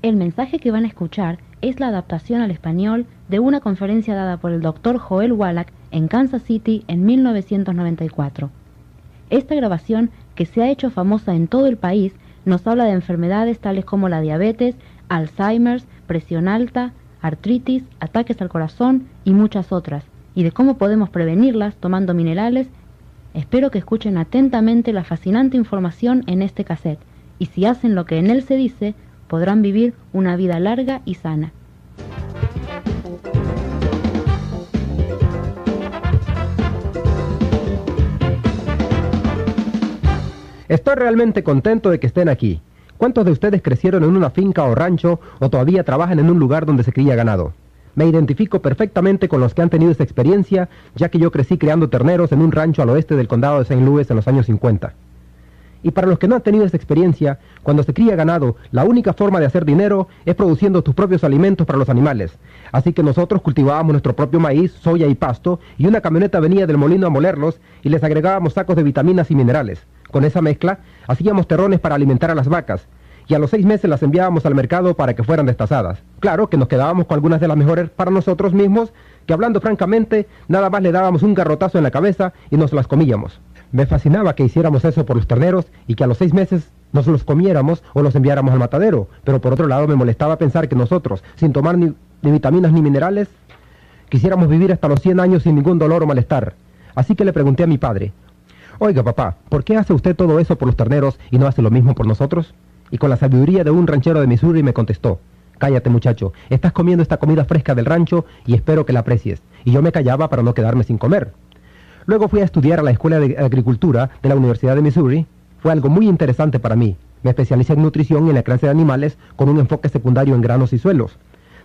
El mensaje que van a escuchar es la adaptación al español de una conferencia dada por el Dr. Joel Wallach en Kansas City en 1994. Esta grabación, que se ha hecho famosa en todo el país, nos habla de enfermedades tales como la diabetes, Alzheimer's, presión alta, artritis, ataques al corazón y muchas otras, y de cómo podemos prevenirlas tomando minerales. Espero que escuchen atentamente la fascinante información en este cassette, y si hacen lo que en él se dice, podrán vivir una vida larga y sana. Estoy realmente contento de que estén aquí. ¿Cuántos de ustedes crecieron en una finca o rancho o todavía trabajan en un lugar donde se cría ganado? Me identifico perfectamente con los que han tenido esa experiencia, ya que yo crecí criando terneros en un rancho al oeste del condado de St. Louis en los años 50. Y para los que no han tenido esa experiencia, cuando se cría ganado, la única forma de hacer dinero es produciendo tus propios alimentos para los animales. Así que nosotros cultivábamos nuestro propio maíz, soya y pasto, y una camioneta venía del molino a molerlos y les agregábamos sacos de vitaminas y minerales. Con esa mezcla, hacíamos terrones para alimentar a las vacas, y a los 6 meses las enviábamos al mercado para que fueran destazadas. Claro que nos quedábamos con algunas de las mejores para nosotros mismos, que hablando francamente, nada más le dábamos un garrotazo en la cabeza y nos las comíamos. Me fascinaba que hiciéramos eso por los terneros y que a los 6 meses nos los comiéramos o los enviáramos al matadero, pero por otro lado me molestaba pensar que nosotros, sin tomar ni vitaminas ni minerales, quisiéramos vivir hasta los 100 años sin ningún dolor o malestar. Así que le pregunté a mi padre: «Oiga, papá, ¿por qué hace usted todo eso por los terneros y no hace lo mismo por nosotros?». Y con la sabiduría de un ranchero de Missouri me contestó: «Cállate, muchacho, estás comiendo esta comida fresca del rancho y espero que la aprecies». Y yo me callaba para no quedarme sin comer. Luego fui a estudiar a la Escuela de Agricultura de la Universidad de Missouri. Fue algo muy interesante para mí. Me especialicé en nutrición y en la crianza de animales con un enfoque secundario en granos y suelos.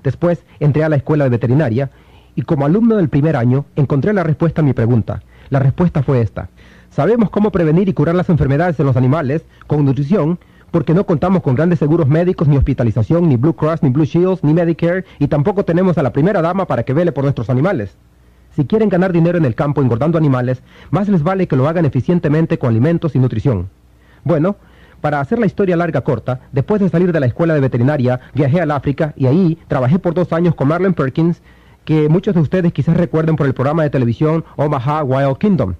Después entré a la Escuela de Veterinaria y como alumno del primer año encontré la respuesta a mi pregunta. La respuesta fue esta: sabemos cómo prevenir y curar las enfermedades en los animales con nutrición, porque no contamos con grandes seguros médicos, ni hospitalización, ni Blue Cross, ni Blue Shields, ni Medicare, y tampoco tenemos a la primera dama para que vele por nuestros animales. Si quieren ganar dinero en el campo engordando animales, más les vale que lo hagan eficientemente con alimentos y nutrición. Bueno, para hacer la historia larga corta, después de salir de la escuela de veterinaria, viajé al África y ahí trabajé por 2 años con Marlene Perkins, que muchos de ustedes quizás recuerden por el programa de televisión Omaha Wild Kingdom.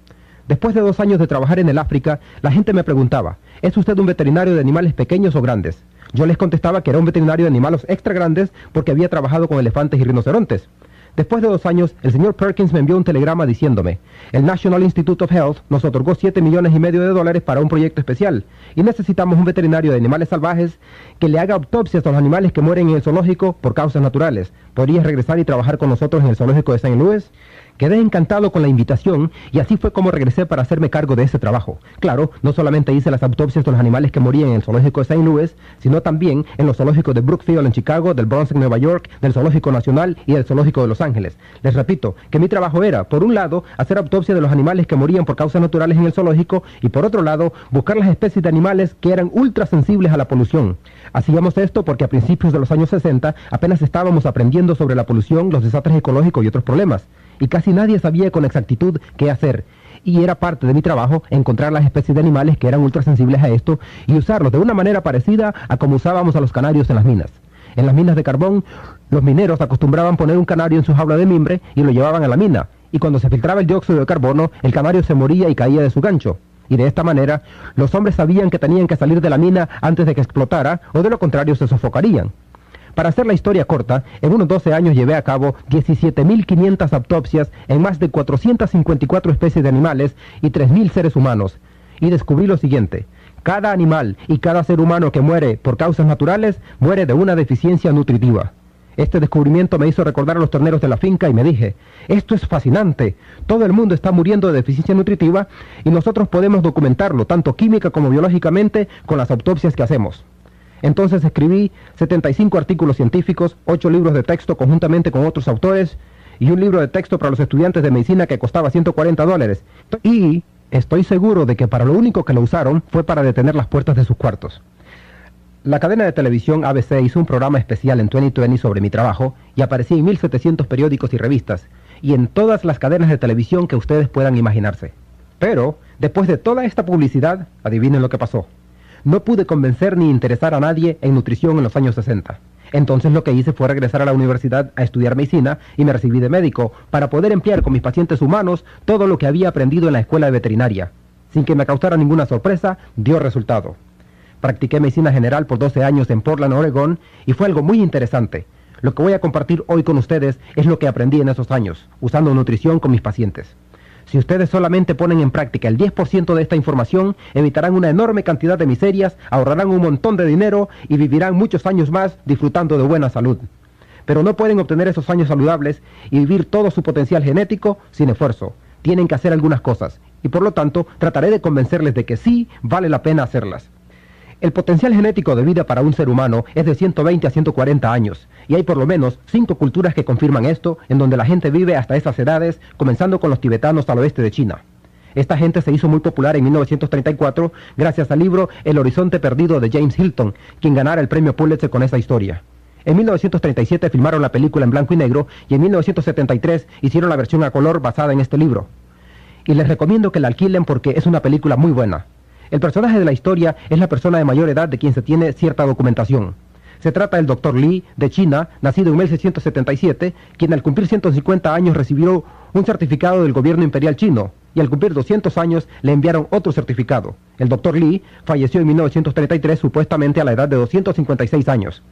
Después de 2 años de trabajar en el África, la gente me preguntaba: ¿es usted un veterinario de animales pequeños o grandes? Yo les contestaba que era un veterinario de animales extra grandes porque había trabajado con elefantes y rinocerontes. Después de 2 años, el señor Perkins me envió un telegrama diciéndome: el National Institute of Health nos otorgó $7,5 millones para un proyecto especial y necesitamos un veterinario de animales salvajes que le haga autopsias a los animales que mueren en el zoológico por causas naturales. ¿Podrías regresar y trabajar con nosotros en el zoológico de St. Louis? Quedé encantado con la invitación y así fue como regresé para hacerme cargo de ese trabajo. Claro, no solamente hice las autopsias de los animales que morían en el zoológico de St. Louis, sino también en los zoológicos de Brookfield en Chicago, del Bronx en Nueva York, del Zoológico Nacional y del Zoológico de Los Ángeles. Les repito que mi trabajo era, por un lado, hacer autopsia de los animales que morían por causas naturales en el zoológico y por otro lado, buscar las especies de animales que eran ultra sensibles a la polución. Hacíamos esto porque a principios de los años 60 apenas estábamos aprendiendo sobre la polución, los desastres ecológicos y otros problemas, y casi nadie sabía con exactitud qué hacer. Y era parte de mi trabajo encontrar las especies de animales que eran ultrasensibles a esto y usarlos de una manera parecida a como usábamos a los canarios en las minas. En las minas de carbón, los mineros acostumbraban poner un canario en su jaula de mimbre y lo llevaban a la mina, y cuando se filtraba el dióxido de carbono, el canario se moría y caía de su gancho. Y de esta manera, los hombres sabían que tenían que salir de la mina antes de que explotara, o de lo contrario se sofocarían. Para hacer la historia corta, en unos 12 años llevé a cabo 17.500 autopsias en más de 454 especies de animales y 3.000 seres humanos. Y descubrí lo siguiente: cada animal y cada ser humano que muere por causas naturales muere de una deficiencia nutritiva. Este descubrimiento me hizo recordar a los terneros de la finca y me dije: esto es fascinante, todo el mundo está muriendo de deficiencia nutritiva y nosotros podemos documentarlo tanto química como biológicamente con las autopsias que hacemos. Entonces escribí 75 artículos científicos, 8 libros de texto conjuntamente con otros autores y un libro de texto para los estudiantes de medicina que costaba $140. Y estoy seguro de que para lo único que lo usaron fue para detener las puertas de sus cuartos. La cadena de televisión ABC hizo un programa especial en 2020 sobre mi trabajo y aparecí en 1.700 periódicos y revistas y en todas las cadenas de televisión que ustedes puedan imaginarse. Pero, después de toda esta publicidad, adivinen lo que pasó. No pude convencer ni interesar a nadie en nutrición en los años 60. Entonces lo que hice fue regresar a la universidad a estudiar medicina y me recibí de médico para poder emplear con mis pacientes humanos todo lo que había aprendido en la escuela de veterinaria. Sin que me causara ninguna sorpresa, dio resultado. Practiqué medicina general por 12 años en Portland, Oregón, y fue algo muy interesante. Lo que voy a compartir hoy con ustedes es lo que aprendí en esos años, usando nutrición con mis pacientes. Si ustedes solamente ponen en práctica el 10% de esta información, evitarán una enorme cantidad de miserias, ahorrarán un montón de dinero y vivirán muchos años más disfrutando de buena salud. Pero no pueden obtener esos años saludables y vivir todo su potencial genético sin esfuerzo. Tienen que hacer algunas cosas y por lo tanto trataré de convencerles de que sí vale la pena hacerlas. El potencial genético de vida para un ser humano es de 120 a 140 años, y hay por lo menos 5 culturas que confirman esto, en donde la gente vive hasta esas edades, comenzando con los tibetanos al oeste de China. Esta gente se hizo muy popular en 1934 gracias al libro El horizonte perdido de James Hilton, quien ganara el premio Pulitzer con esa historia. En 1937 filmaron la película en blanco y negro, y en 1973 hicieron la versión a color basada en este libro. Y les recomiendo que la alquilen porque es una película muy buena. El personaje de la historia es la persona de mayor edad de quien se tiene cierta documentación. Se trata del Dr. Li, de China, nacido en 1677, quien al cumplir 150 años recibió un certificado del gobierno imperial chino, y al cumplir 200 años le enviaron otro certificado. El Dr. Li falleció en 1933 supuestamente a la edad de 256 años.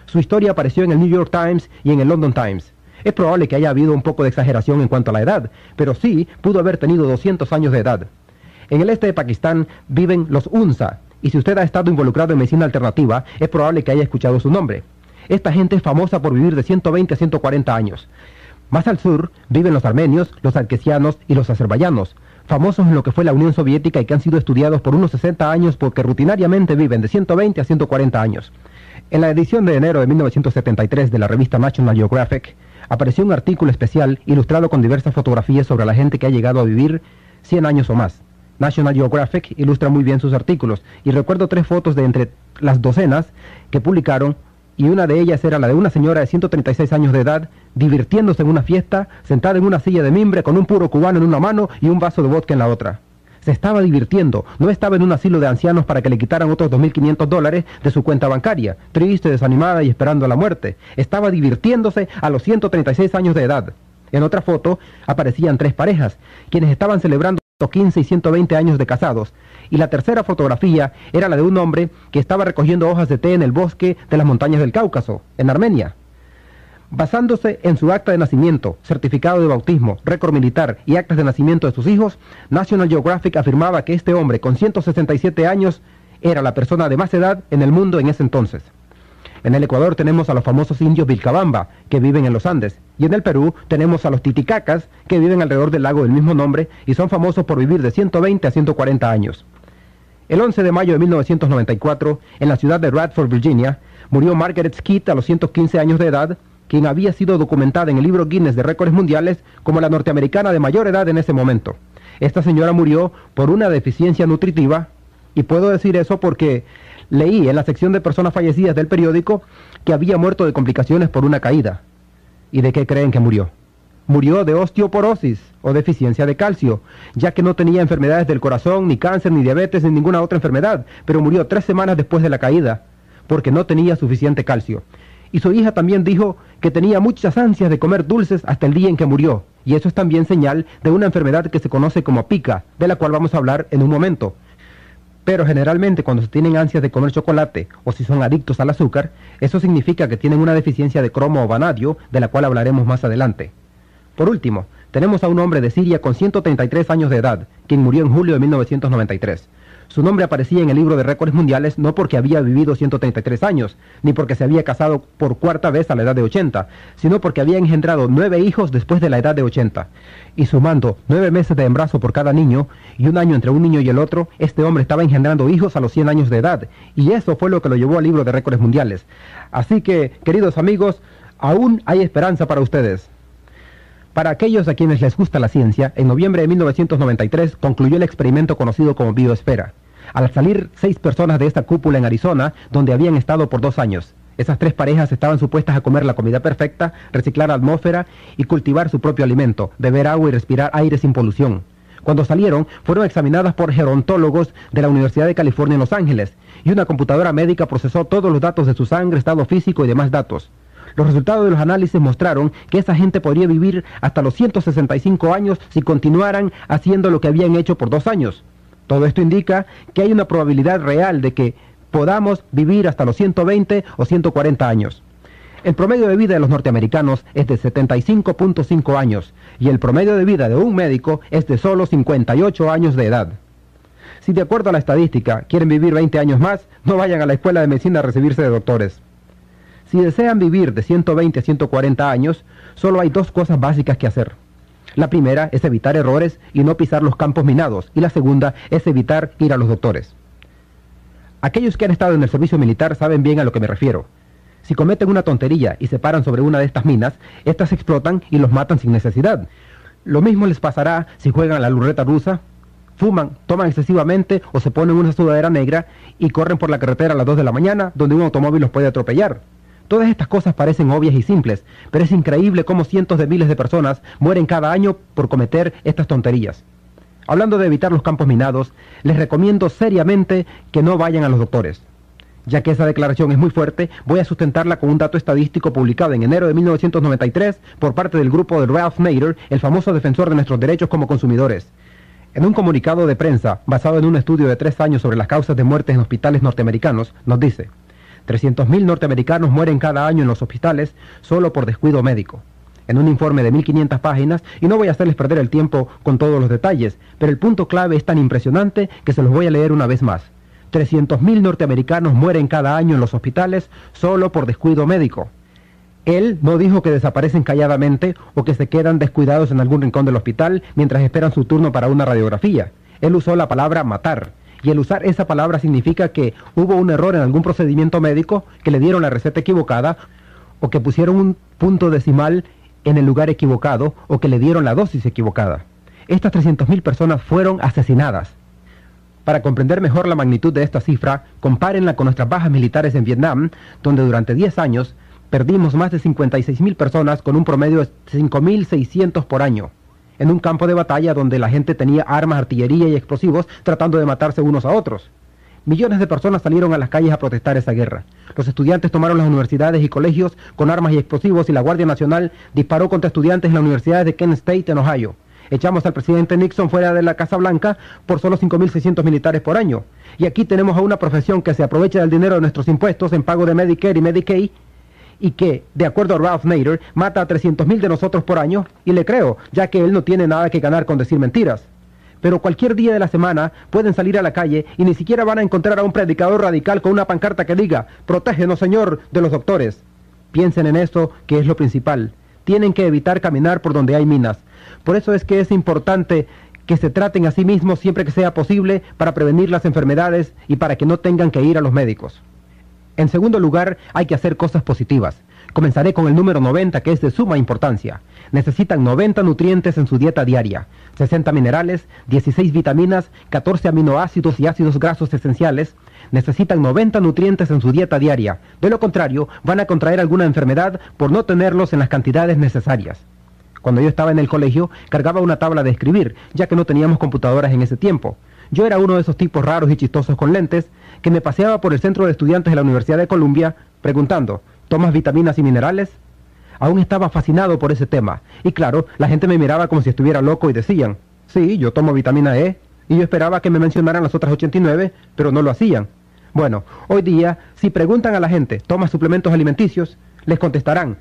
Su historia apareció en el New York Times y en el London Times. Es probable que haya habido un poco de exageración en cuanto a la edad, pero sí pudo haber tenido 200 años de edad. En el este de Pakistán viven los Unsa, y si usted ha estado involucrado en medicina alternativa, es probable que haya escuchado su nombre. Esta gente es famosa por vivir de 120 a 140 años. Más al sur viven los armenios, los arquesianos y los azerbaiyanos, famosos en lo que fue la Unión Soviética y que han sido estudiados por unos 60 años porque rutinariamente viven de 120 a 140 años. En la edición de enero de 1973 de la revista National Geographic, apareció un artículo especial ilustrado con diversas fotografías sobre la gente que ha llegado a vivir 100 años o más. National Geographic ilustra muy bien sus artículos, y recuerdo 3 fotos de entre las docenas que publicaron, y una de ellas era la de una señora de 136 años de edad, divirtiéndose en una fiesta, sentada en una silla de mimbre con un puro cubano en una mano y un vaso de vodka en la otra. Se estaba divirtiendo, no estaba en un asilo de ancianos para que le quitaran otros $2.500 de su cuenta bancaria, triste, desanimada y esperando la muerte. Estaba divirtiéndose a los 136 años de edad. En otra foto aparecían 3 parejas, quienes estaban celebrando 15 y 120 años de casados, y la tercera fotografía era la de un hombre que estaba recogiendo hojas de té en el bosque de las montañas del Cáucaso, en Armenia. Basándose en su acta de nacimiento, certificado de bautismo, récord militar y actas de nacimiento de sus hijos, National Geographic afirmaba que este hombre con 167 años era la persona de más edad en el mundo en ese entonces. En el Ecuador tenemos a los famosos indios Vilcabamba, que viven en los Andes, y en el Perú tenemos a los titicacas, que viven alrededor del lago del mismo nombre y son famosos por vivir de 120 a 140 años. El 11 de mayo de 1994, en la ciudad de Radford, Virginia, murió Margaret Skeet a los 115 años de edad, quien había sido documentada en el libro Guinness de Récords Mundiales como la norteamericana de mayor edad en ese momento. Esta señora murió por una deficiencia nutritiva, y puedo decir eso porque leí en la sección de personas fallecidas del periódico que había muerto de complicaciones por una caída. ¿Y de qué creen que murió? Murió de osteoporosis o deficiencia de calcio, ya que no tenía enfermedades del corazón, ni cáncer, ni diabetes, ni ninguna otra enfermedad, pero murió 3 semanas después de la caída, porque no tenía suficiente calcio. Y su hija también dijo que tenía muchas ansias de comer dulces hasta el día en que murió, y eso es también señal de una enfermedad que se conoce como pica, de la cual vamos a hablar en un momento. Pero generalmente cuando se tienen ansias de comer chocolate o si son adictos al azúcar, eso significa que tienen una deficiencia de cromo o vanadio, de la cual hablaremos más adelante. Por último, tenemos a un hombre de Siria con 133 años de edad, quien murió en julio de 1993. Su nombre aparecía en el libro de récords mundiales no porque había vivido 133 años, ni porque se había casado por 4ª vez a la edad de 80, sino porque había engendrado 9 hijos después de la edad de 80. Y sumando 9 meses de embarazo por cada niño, y 1 año entre un niño y el otro, este hombre estaba engendrando hijos a los 100 años de edad, y eso fue lo que lo llevó al libro de récords mundiales. Así que, queridos amigos, aún hay esperanza para ustedes. Para aquellos a quienes les gusta la ciencia, en noviembre de 1993 concluyó el experimento conocido como biosfera. Al salir 6 personas de esta cúpula en Arizona, donde habían estado por 2 años. Esas 3 parejas estaban supuestas a comer la comida perfecta, reciclar la atmósfera y cultivar su propio alimento, beber agua y respirar aire sin polución. Cuando salieron, fueron examinadas por gerontólogos de la Universidad de California en Los Ángeles, y una computadora médica procesó todos los datos de su sangre, estado físico y demás datos. Los resultados de los análisis mostraron que esa gente podría vivir hasta los 165 años si continuaran haciendo lo que habían hecho por 2 años. Todo esto indica que hay una probabilidad real de que podamos vivir hasta los 120 o 140 años. El promedio de vida de los norteamericanos es de 75.5 años y el promedio de vida de un médico es de solo 58 años de edad. Si de acuerdo a la estadística quieren vivir 20 años más, no vayan a la escuela de medicina a recibirse de doctores. Si desean vivir de 120 a 140 años, solo hay 2 cosas básicas que hacer. La primera es evitar errores y no pisar los campos minados, y la segunda es evitar ir a los doctores. Aquellos que han estado en el servicio militar saben bien a lo que me refiero. Si cometen una tontería y se paran sobre una de estas minas, estas explotan y los matan sin necesidad. Lo mismo les pasará si juegan a la ruleta rusa, fuman, toman excesivamente o se ponen una sudadera negra y corren por la carretera a las 2 de la mañana, donde un automóvil los puede atropellar. Todas estas cosas parecen obvias y simples, pero es increíble cómo cientos de miles de personas mueren cada año por cometer estas tonterías. Hablando de evitar los campos minados, les recomiendo seriamente que no vayan a los doctores. Ya que esa declaración es muy fuerte, voy a sustentarla con un dato estadístico publicado en enero de 1993 por parte del grupo de Ralph Nader, el famoso defensor de nuestros derechos como consumidores. En un comunicado de prensa, basado en un estudio de 3 años sobre las causas de muertes en hospitales norteamericanos, nos dice: 300.000 norteamericanos mueren cada año en los hospitales solo por descuido médico. En un informe de 1.500 páginas, y no voy a hacerles perder el tiempo con todos los detalles, pero el punto clave es tan impresionante que se los voy a leer una vez más. 300.000 norteamericanos mueren cada año en los hospitales solo por descuido médico. Él no dijo que desaparecen calladamente o que se quedan descuidados en algún rincón del hospital mientras esperan su turno para una radiografía. Él usó la palabra matar. Y el usar esa palabra significa que hubo un error en algún procedimiento médico, que le dieron la receta equivocada, o que pusieron un punto decimal en el lugar equivocado, o que le dieron la dosis equivocada. Estas 300.000 personas fueron asesinadas. Para comprender mejor la magnitud de esta cifra, compárenla con nuestras bajas militares en Vietnam, donde durante 10 años perdimos más de 56.000 personas con un promedio de 5.600 por año. En un campo de batalla donde la gente tenía armas, artillería y explosivos tratando de matarse unos a otros. Millones de personas salieron a las calles a protestar esa guerra. Los estudiantes tomaron las universidades y colegios con armas y explosivos y la Guardia Nacional disparó contra estudiantes en la Universidad de Kent State en Ohio. Echamos al presidente Nixon fuera de la Casa Blanca por solo 5.600 militares por año. Y aquí tenemos a una profesión que se aprovecha del dinero de nuestros impuestos en pago de Medicare y Medicaid, y que, de acuerdo a Ralph Nader, mata a 300.000 de nosotros por año, y le creo, ya que él no tiene nada que ganar con decir mentiras. Pero cualquier día de la semana pueden salir a la calle y ni siquiera van a encontrar a un predicador radical con una pancarta que diga: «Protégenos, Señor, de los doctores». Piensen en esto, que es lo principal. Tienen que evitar caminar por donde hay minas. Por eso es que es importante que se traten a sí mismos siempre que sea posible para prevenir las enfermedades y para que no tengan que ir a los médicos. En segundo lugar, hay que hacer cosas positivas. Comenzaré con el número 90, que es de suma importancia. Necesitan 90 nutrientes en su dieta diaria, 60 minerales, 16 vitaminas, 14 aminoácidos y ácidos grasos esenciales. Necesitan 90 nutrientes en su dieta diaria. De lo contrario, van a contraer alguna enfermedad por no tenerlos en las cantidades necesarias. Cuando yo estaba en el colegio, cargaba una tabla de escribir, ya que no teníamos computadoras en ese tiempo. Yo era uno de esos tipos raros y chistosos con lentes, que me paseaba por el centro de estudiantes de la Universidad de Columbia, preguntando: ¿tomas vitaminas y minerales? Aún estaba fascinado por ese tema, y claro, la gente me miraba como si estuviera loco y decían: sí, yo tomo vitamina E, y yo esperaba que me mencionaran las otras 89, pero no lo hacían. Bueno, hoy día, si preguntan a la gente: ¿tomas suplementos alimenticios?, les contestarán: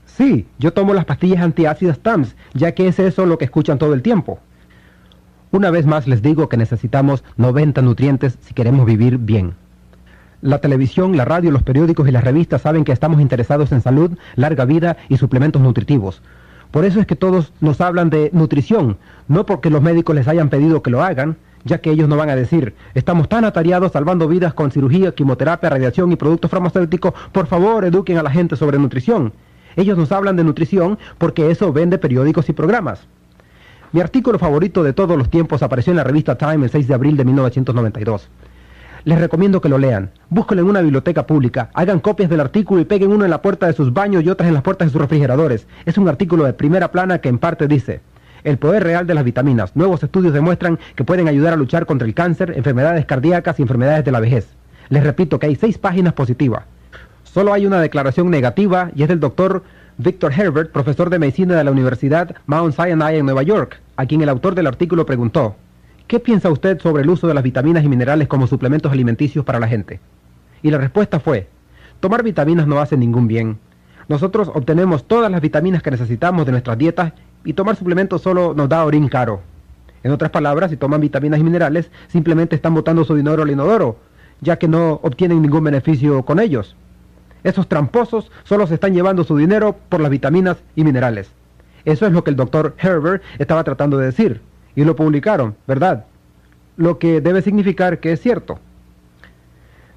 sí, yo tomo las pastillas antiácidas TAMS, ya que es eso lo que escuchan todo el tiempo. Una vez más les digo que necesitamos 90 nutrientes si queremos vivir bien. La televisión, la radio, los periódicos y las revistas saben que estamos interesados en salud, larga vida y suplementos nutritivos. Por eso es que todos nos hablan de nutrición, no porque los médicos les hayan pedido que lo hagan, ya que ellos no van a decir: estamos tan atareados salvando vidas con cirugía, quimioterapia, radiación y productos farmacéuticos, por favor eduquen a la gente sobre nutrición. Ellos nos hablan de nutrición porque eso vende periódicos y programas. Mi artículo favorito de todos los tiempos apareció en la revista Time el 6 de abril de 1992. Les recomiendo que lo lean. Búsquenlo en una biblioteca pública, hagan copias del artículo y peguen uno en la puerta de sus baños y otras en las puertas de sus refrigeradores. Es un artículo de primera plana que en parte dice: El poder real de las vitaminas. Nuevos estudios demuestran que pueden ayudar a luchar contra el cáncer, enfermedades cardíacas y enfermedades de la vejez. Les repito que hay 6 páginas positivas. Solo hay una declaración negativa y es del doctor Victor Herbert, profesor de medicina de la Universidad Mount Sinai en Nueva York, a quien el autor del artículo preguntó: ¿qué piensa usted sobre el uso de las vitaminas y minerales como suplementos alimenticios para la gente? Y la respuesta fue: tomar vitaminas no hace ningún bien. Nosotros obtenemos todas las vitaminas que necesitamos de nuestras dietas y tomar suplementos solo nos da orín caro. En otras palabras, si toman vitaminas y minerales, simplemente están botando su dinero al inodoro, ya que no obtienen ningún beneficio con ellos. Esos tramposos solo se están llevando su dinero por las vitaminas y minerales. Eso es lo que el doctor Herbert estaba tratando de decir, y lo publicaron, ¿verdad? Lo que debe significar que es cierto.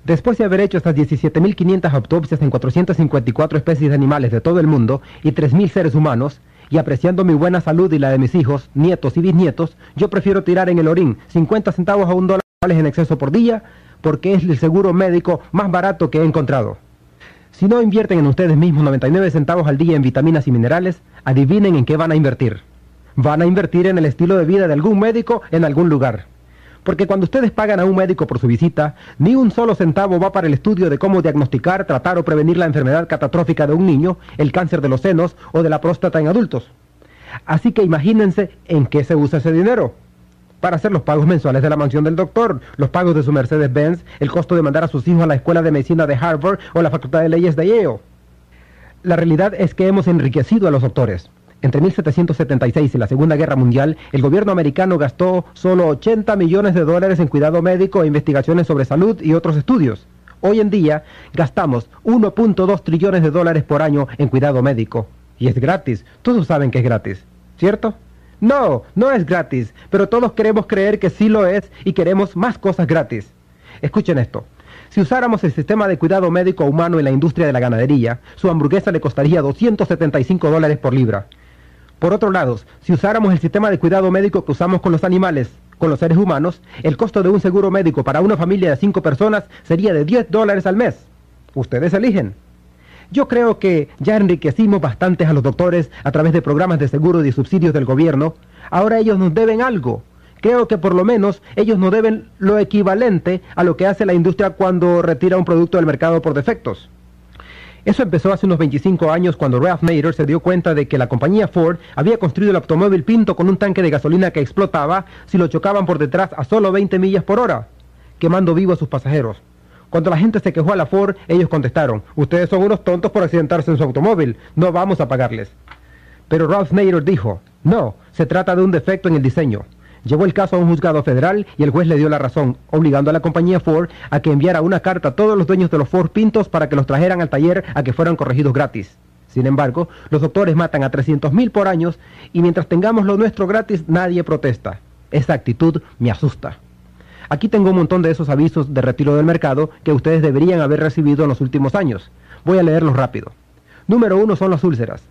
Después de haber hecho estas 17.500 autopsias en 454 especies de animales de todo el mundo y 3.000 seres humanos, y apreciando mi buena salud y la de mis hijos, nietos y bisnietos, yo prefiero tirar en el orín 50 centavos a $1 en exceso por día, porque es el seguro médico más barato que he encontrado. Si no invierten en ustedes mismos 99 centavos al día en vitaminas y minerales, adivinen en qué van a invertir. Van a invertir en el estilo de vida de algún médico en algún lugar. Porque cuando ustedes pagan a un médico por su visita, ni un solo centavo va para el estudio de cómo diagnosticar, tratar o prevenir la enfermedad catastrófica de un niño, el cáncer de los senos o de la próstata en adultos. Así que imagínense en qué se usa ese dinero. Para hacer los pagos mensuales de la mansión del doctor, los pagos de su Mercedes-Benz, el costo de mandar a sus hijos a la escuela de medicina de Harvard o la facultad de leyes de Yale. La realidad es que hemos enriquecido a los doctores. Entre 1776 y la Segunda Guerra Mundial, el gobierno americano gastó solo $80 millones en cuidado médico e investigaciones sobre salud y otros estudios. Hoy en día, gastamos $1.2 trillones por año en cuidado médico. Y es gratis. Todos saben que es gratis, ¿cierto? No, no es gratis, pero todos queremos creer que sí lo es y queremos más cosas gratis. Escuchen esto. Si usáramos el sistema de cuidado médico humano en la industria de la ganadería, su hamburguesa le costaría $275 por libra. Por otro lado, si usáramos el sistema de cuidado médico que usamos con los animales, con los seres humanos, el costo de un seguro médico para una familia de 5 personas sería de $10 al mes. Ustedes eligen. Yo creo que ya enriquecimos bastante a los doctores a través de programas de seguro y subsidios del gobierno. Ahora ellos nos deben algo. Creo que por lo menos ellos nos deben lo equivalente a lo que hace la industria cuando retira un producto del mercado por defectos. Eso empezó hace unos 25 años cuando Ralph Nader se dio cuenta de que la compañía Ford había construido el automóvil Pinto con un tanque de gasolina que explotaba si lo chocaban por detrás a solo 20 millas por hora, quemando vivo a sus pasajeros. Cuando la gente se quejó a la Ford, ellos contestaron: ustedes son unos tontos por accidentarse en su automóvil, no vamos a pagarles. Pero Ralph Nader dijo: no, se trata de un defecto en el diseño. Llevó el caso a un juzgado federal y el juez le dio la razón, obligando a la compañía Ford a que enviara una carta a todos los dueños de los Ford Pintos para que los trajeran al taller a que fueran corregidos gratis. Sin embargo, los doctores matan a 300,000 por año y mientras tengamos lo nuestro gratis, nadie protesta. Esa actitud me asusta. Aquí tengo un montón de esos avisos de retiro del mercado que ustedes deberían haber recibido en los últimos años. Voy a leerlos rápido. Número 1 son las úlceras.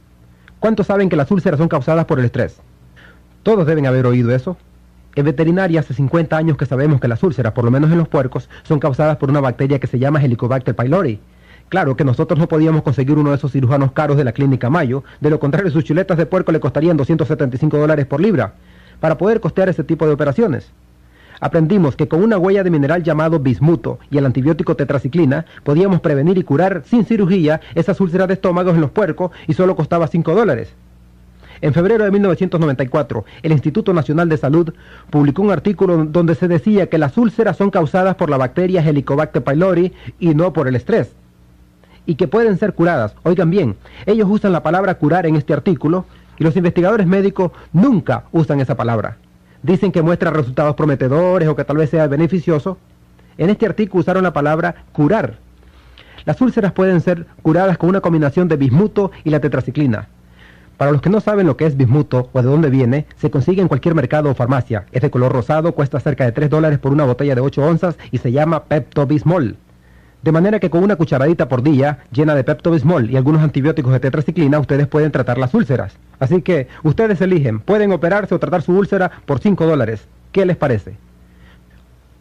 ¿Cuántos saben que las úlceras son causadas por el estrés? Todos deben haber oído eso. En veterinaria hace 50 años que sabemos que las úlceras, por lo menos en los puercos, son causadas por una bacteria que se llama Helicobacter pylori. Claro que nosotros no podíamos conseguir uno de esos cirujanos caros de la clínica Mayo, de lo contrario sus chuletas de puerco le costarían $275 por libra, para poder costear ese tipo de operaciones. Aprendimos que con una huella de mineral llamado bismuto y el antibiótico tetraciclina podíamos prevenir y curar sin cirugía esas úlceras de estómago en los puercos y solo costaba $5. En febrero de 1994, el Instituto Nacional de Salud publicó un artículo donde se decía que las úlceras son causadas por la bacteria Helicobacter pylori y no por el estrés, y que pueden ser curadas. Oigan bien, ellos usan la palabra curar en este artículo y los investigadores médicos nunca usan esa palabra. Dicen que muestra resultados prometedores o que tal vez sea beneficioso. En este artículo usaron la palabra curar. Las úlceras pueden ser curadas con una combinación de bismuto y la tetraciclina. Para los que no saben lo que es bismuto o de dónde viene, se consigue en cualquier mercado o farmacia. Es de color rosado, cuesta cerca de $3 por una botella de 8 onzas y se llama Pepto-Bismol. De manera que con una cucharadita por día, llena de Pepto-Bismol y algunos antibióticos de tetraciclina, ustedes pueden tratar las úlceras. Así que, ustedes eligen, pueden operarse o tratar su úlcera por $5. ¿Qué les parece?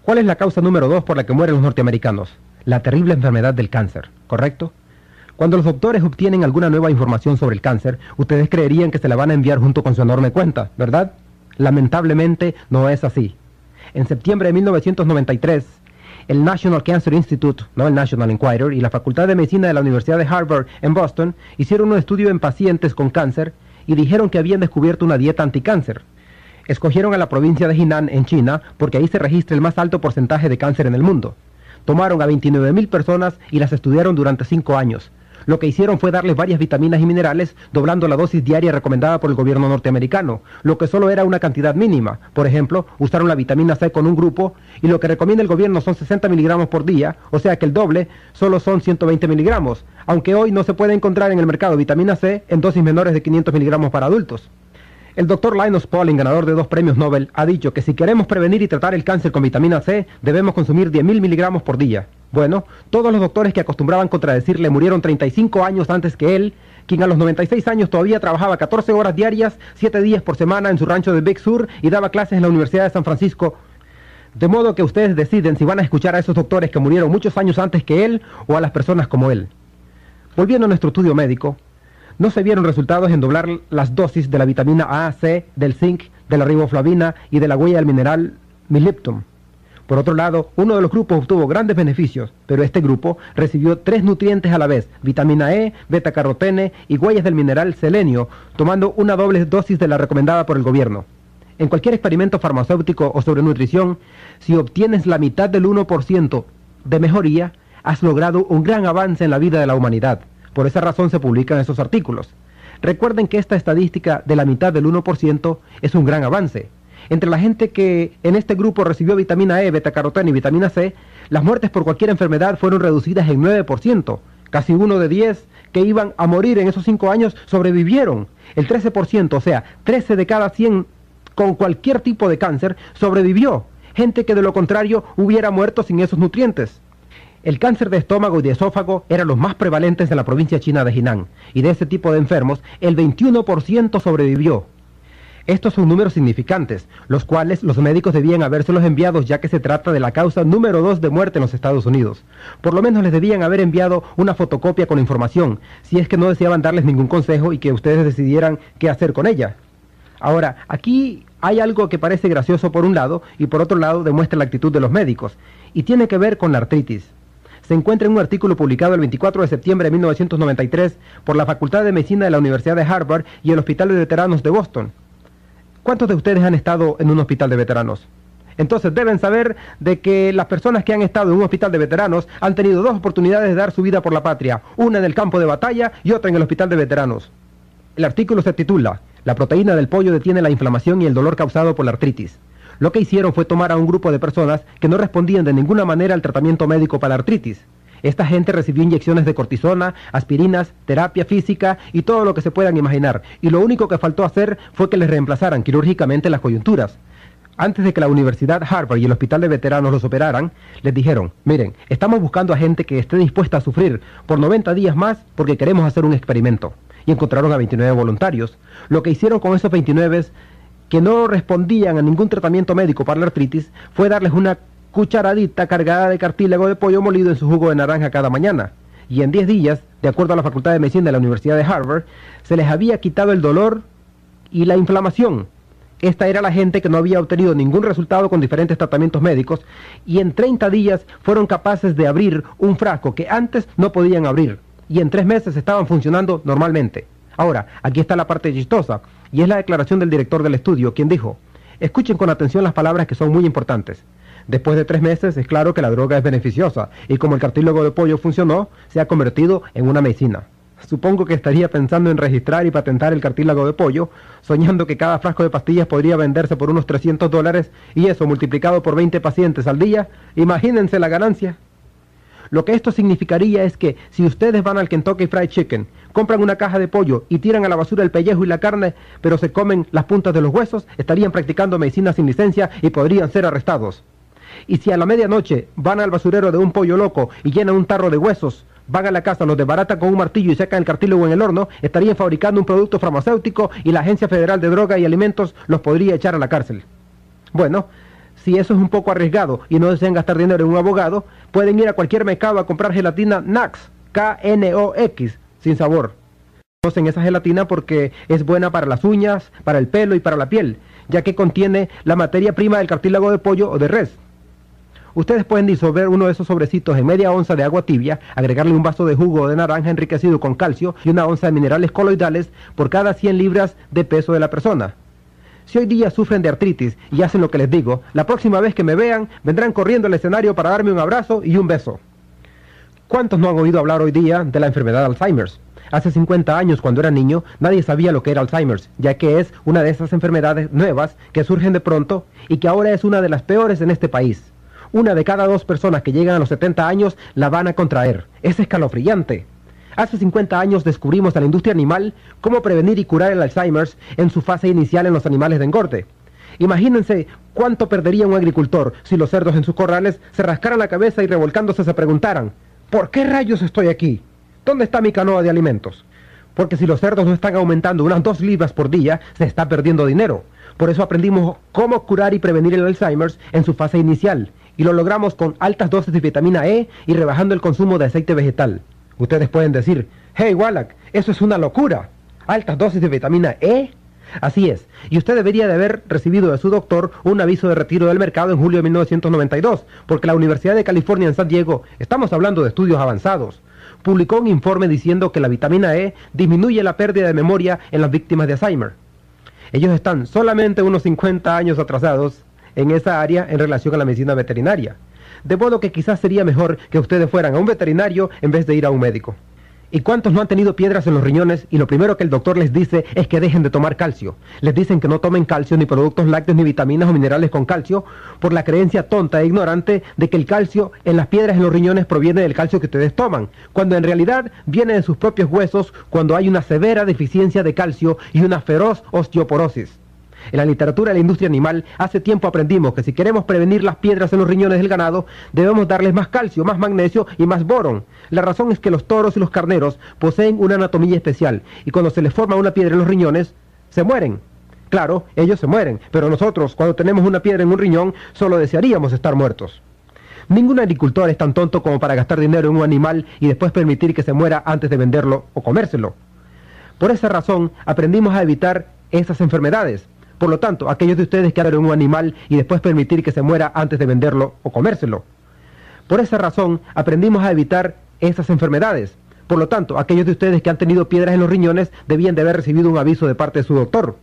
¿Cuál es la causa número 2 por la que mueren los norteamericanos? La terrible enfermedad del cáncer, ¿correcto? Cuando los doctores obtienen alguna nueva información sobre el cáncer, ustedes creerían que se la van a enviar junto con su enorme cuenta, ¿verdad? Lamentablemente no es así. En septiembre de 1993, el National Cancer Institute, no el National Enquirer, y la Facultad de Medicina de la Universidad de Harvard en Boston hicieron un estudio en pacientes con cáncer y dijeron que habían descubierto una dieta anticáncer. Escogieron a la provincia de Henan en China porque ahí se registra el más alto porcentaje de cáncer en el mundo. Tomaron a 29,000 personas y las estudiaron durante 5 años. Lo que hicieron fue darles varias vitaminas y minerales, doblando la dosis diaria recomendada por el gobierno norteamericano, lo que solo era una cantidad mínima. Por ejemplo, usaron la vitamina C con un grupo, y lo que recomienda el gobierno son 60 miligramos por día, o sea que el doble solo son 120 miligramos, aunque hoy no se puede encontrar en el mercado vitamina C en dosis menores de 500 miligramos para adultos. El Dr. Linus Pauling, ganador de 2 premios Nobel, ha dicho que si queremos prevenir y tratar el cáncer con vitamina C, debemos consumir 10,000 miligramos por día. Bueno, todos los doctores que acostumbraban contradecirle murieron 35 años antes que él, quien a los 96 años todavía trabajaba 14 horas diarias, 7 días por semana en su rancho de Big Sur y daba clases en la Universidad de San Francisco. De modo que ustedes deciden si van a escuchar a esos doctores que murieron muchos años antes que él o a las personas como él. Volviendo a nuestro estudio médico, no se vieron resultados en doblar las dosis de la vitamina A, C, del zinc, de la riboflavina y de la huella del mineral miliptum. Por otro lado, uno de los grupos obtuvo grandes beneficios, pero este grupo recibió 3 nutrientes a la vez, vitamina E, beta-carotene y huellas del mineral selenio, tomando una doble dosis de la recomendada por el gobierno. En cualquier experimento farmacéutico o sobre nutrición, si obtienes la mitad del 1% de mejoría, has logrado un gran avance en la vida de la humanidad. Por esa razón se publican esos artículos. Recuerden que esta estadística de la mitad del 1% es un gran avance. Entre la gente que en este grupo recibió vitamina E, beta-caroteno y vitamina C, las muertes por cualquier enfermedad fueron reducidas en 9%. Casi 1 de 10 que iban a morir en esos 5 años sobrevivieron. El 13%, o sea, 13 de cada 100 con cualquier tipo de cáncer sobrevivió. Gente que de lo contrario hubiera muerto sin esos nutrientes. El cáncer de estómago y de esófago eran los más prevalentes en la provincia china de Henan, y de ese tipo de enfermos, el 21% sobrevivió. Estos son números significantes, los cuales los médicos debían habérselos enviados ya que se trata de la causa número 2 de muerte en los Estados Unidos. Por lo menos les debían haber enviado una fotocopia con información, si es que no deseaban darles ningún consejo y que ustedes decidieran qué hacer con ella. Ahora, aquí hay algo que parece gracioso por un lado, y por otro lado demuestra la actitud de los médicos, y tiene que ver con la artritis. Se encuentra en un artículo publicado el 24 de septiembre de 1993 por la Facultad de Medicina de la Universidad de Harvard y el Hospital de Veteranos de Boston. ¿Cuántos de ustedes han estado en un hospital de veteranos? Entonces deben saber de que las personas que han estado en un hospital de veteranos han tenido 2 oportunidades de dar su vida por la patria, una en el campo de batalla y otra en el hospital de veteranos. El artículo se titula "La proteína del pollo detiene la inflamación y el dolor causado por la artritis". Lo que hicieron fue tomar a un grupo de personas que no respondían de ninguna manera al tratamiento médico para la artritis. Esta gente recibió inyecciones de cortisona, aspirinas, terapia física y todo lo que se puedan imaginar, y lo único que faltó hacer fue que les reemplazaran quirúrgicamente las coyunturas. Antes de que la Universidad Harvard y el Hospital de Veteranos los operaran, les dijeron: miren, estamos buscando a gente que esté dispuesta a sufrir por 90 días más porque queremos hacer un experimento. Y encontraron a 29 voluntarios. Lo que hicieron con esos 29 que no respondían a ningún tratamiento médico para la artritis fue darles una cucharadita cargada de cartílago de pollo molido en su jugo de naranja cada mañana. Y en 10 días, de acuerdo a la Facultad de Medicina de la Universidad de Harvard, se les había quitado el dolor y la inflamación. Esta era la gente que no había obtenido ningún resultado con diferentes tratamientos médicos, y en 30 días fueron capaces de abrir un frasco que antes no podían abrir, y en 3 meses estaban funcionando normalmente. Ahora, aquí está la parte chistosa, y es la declaración del director del estudio, quien dijo: escuchen con atención las palabras que son muy importantes. Después de 3 meses es claro que la droga es beneficiosa, y como el cartílago de pollo funcionó, se ha convertido en una medicina. Supongo que estaría pensando en registrar y patentar el cartílago de pollo, soñando que cada frasco de pastillas podría venderse por unos $300, y eso multiplicado por 20 pacientes al día, imagínense la ganancia. Lo que esto significaría es que si ustedes van al Kentucky Fried Chicken, compran una caja de pollo y tiran a la basura el pellejo y la carne, pero se comen las puntas de los huesos, estarían practicando medicina sin licencia y podrían ser arrestados. Y si a la medianoche van al basurero de un pollo loco y llenan un tarro de huesos, van a la casa, los desbaratan con un martillo y sacan el cartílago en el horno, estarían fabricando un producto farmacéutico y la Agencia Federal de Droga y Alimentos los podría echar a la cárcel. Bueno, si eso es un poco arriesgado y no desean gastar dinero en un abogado, pueden ir a cualquier mercado a comprar gelatina Nax, KNOX, sin sabor. Conocen esa gelatina porque es buena para las uñas, para el pelo y para la piel, ya que contiene la materia prima del cartílago de pollo o de res. Ustedes pueden disolver uno de esos sobrecitos en media onza de agua tibia, agregarle un vaso de jugo de naranja enriquecido con calcio y una onza de minerales coloidales por cada 100 libras de peso de la persona. Si hoy día sufren de artritis y hacen lo que les digo, la próxima vez que me vean, vendrán corriendo al escenario para darme un abrazo y un beso. ¿Cuántos no han oído hablar hoy día de la enfermedad de Alzheimer's? Hace 50 años, cuando era niño, nadie sabía lo que era Alzheimer's, ya que es una de esas enfermedades nuevas que surgen de pronto y que ahora es una de las peores en este país. Una de cada 2 personas que llegan a los 70 años la van a contraer. Es escalofriante. Hace 50 años descubrimos a la industria animal cómo prevenir y curar el Alzheimer's en su fase inicial en los animales de engorde. Imagínense cuánto perdería un agricultor si los cerdos en sus corrales se rascaran la cabeza y revolcándose se preguntaran: ¿por qué rayos estoy aquí? ¿Dónde está mi canoa de alimentos? Porque si los cerdos no están aumentando unas 2 libras por día, se está perdiendo dinero. Por eso aprendimos cómo curar y prevenir el Alzheimer's en su fase inicial, y lo logramos con altas dosis de vitamina E y rebajando el consumo de aceite vegetal. Ustedes pueden decir: hey Wallach, eso es una locura. ¿Altas dosis de vitamina E? Así es, y usted debería de haber recibido de su doctor un aviso de retiro del mercado en julio de 1992, porque la Universidad de California en San Diego, estamos hablando de estudios avanzados, publicó un informe diciendo que la vitamina E disminuye la pérdida de memoria en las víctimas de Alzheimer. Ellos están solamente unos 50 años atrasados en esa área en relación a la medicina veterinaria. De modo que quizás sería mejor que ustedes fueran a un veterinario en vez de ir a un médico. ¿Y cuántos no han tenido piedras en los riñones y lo primero que el doctor les dice es que dejen de tomar calcio? Les dicen que no tomen calcio, ni productos lácteos, ni vitaminas o minerales con calcio, por la creencia tonta e ignorante de que el calcio en las piedras en los riñones proviene del calcio que ustedes toman, cuando en realidad viene de sus propios huesos cuando hay una severa deficiencia de calcio y una feroz osteoporosis. En la literatura de la industria animal, hace tiempo aprendimos que si queremos prevenir las piedras en los riñones del ganado, debemos darles más calcio, más magnesio y más borón. La razón es que los toros y los carneros poseen una anatomía especial, y cuando se les forma una piedra en los riñones, se mueren. Claro, ellos se mueren, pero nosotros, cuando tenemos una piedra en un riñón, solo desearíamos estar muertos. Ningún agricultor es tan tonto como para gastar dinero en un animal y después permitir que se muera antes de venderlo o comérselo. Por esa razón, aprendimos a evitar esas enfermedades. Por lo tanto, aquellos de ustedes que adquieren un animal y después permitir que se muera antes de venderlo o comérselo. Por esa razón, aprendimos a evitar esas enfermedades. Por lo tanto, aquellos de ustedes que han tenido piedras en los riñones debían de haber recibido un aviso de parte de su doctor.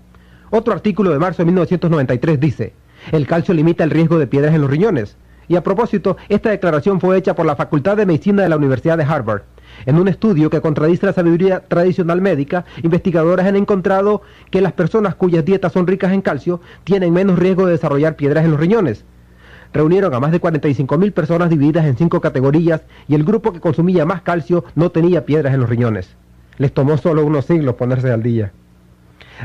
Otro artículo de marzo de 1993 dice: el calcio limita el riesgo de piedras en los riñones. Y a propósito, esta declaración fue hecha por la Facultad de Medicina de la Universidad de Harvard. En un estudio que contradice la sabiduría tradicional médica, investigadores han encontrado que las personas cuyas dietas son ricas en calcio tienen menos riesgo de desarrollar piedras en los riñones. Reunieron a más de 45.000 personas divididas en 5 categorías y el grupo que consumía más calcio no tenía piedras en los riñones. Les tomó solo unos siglos ponerse al día.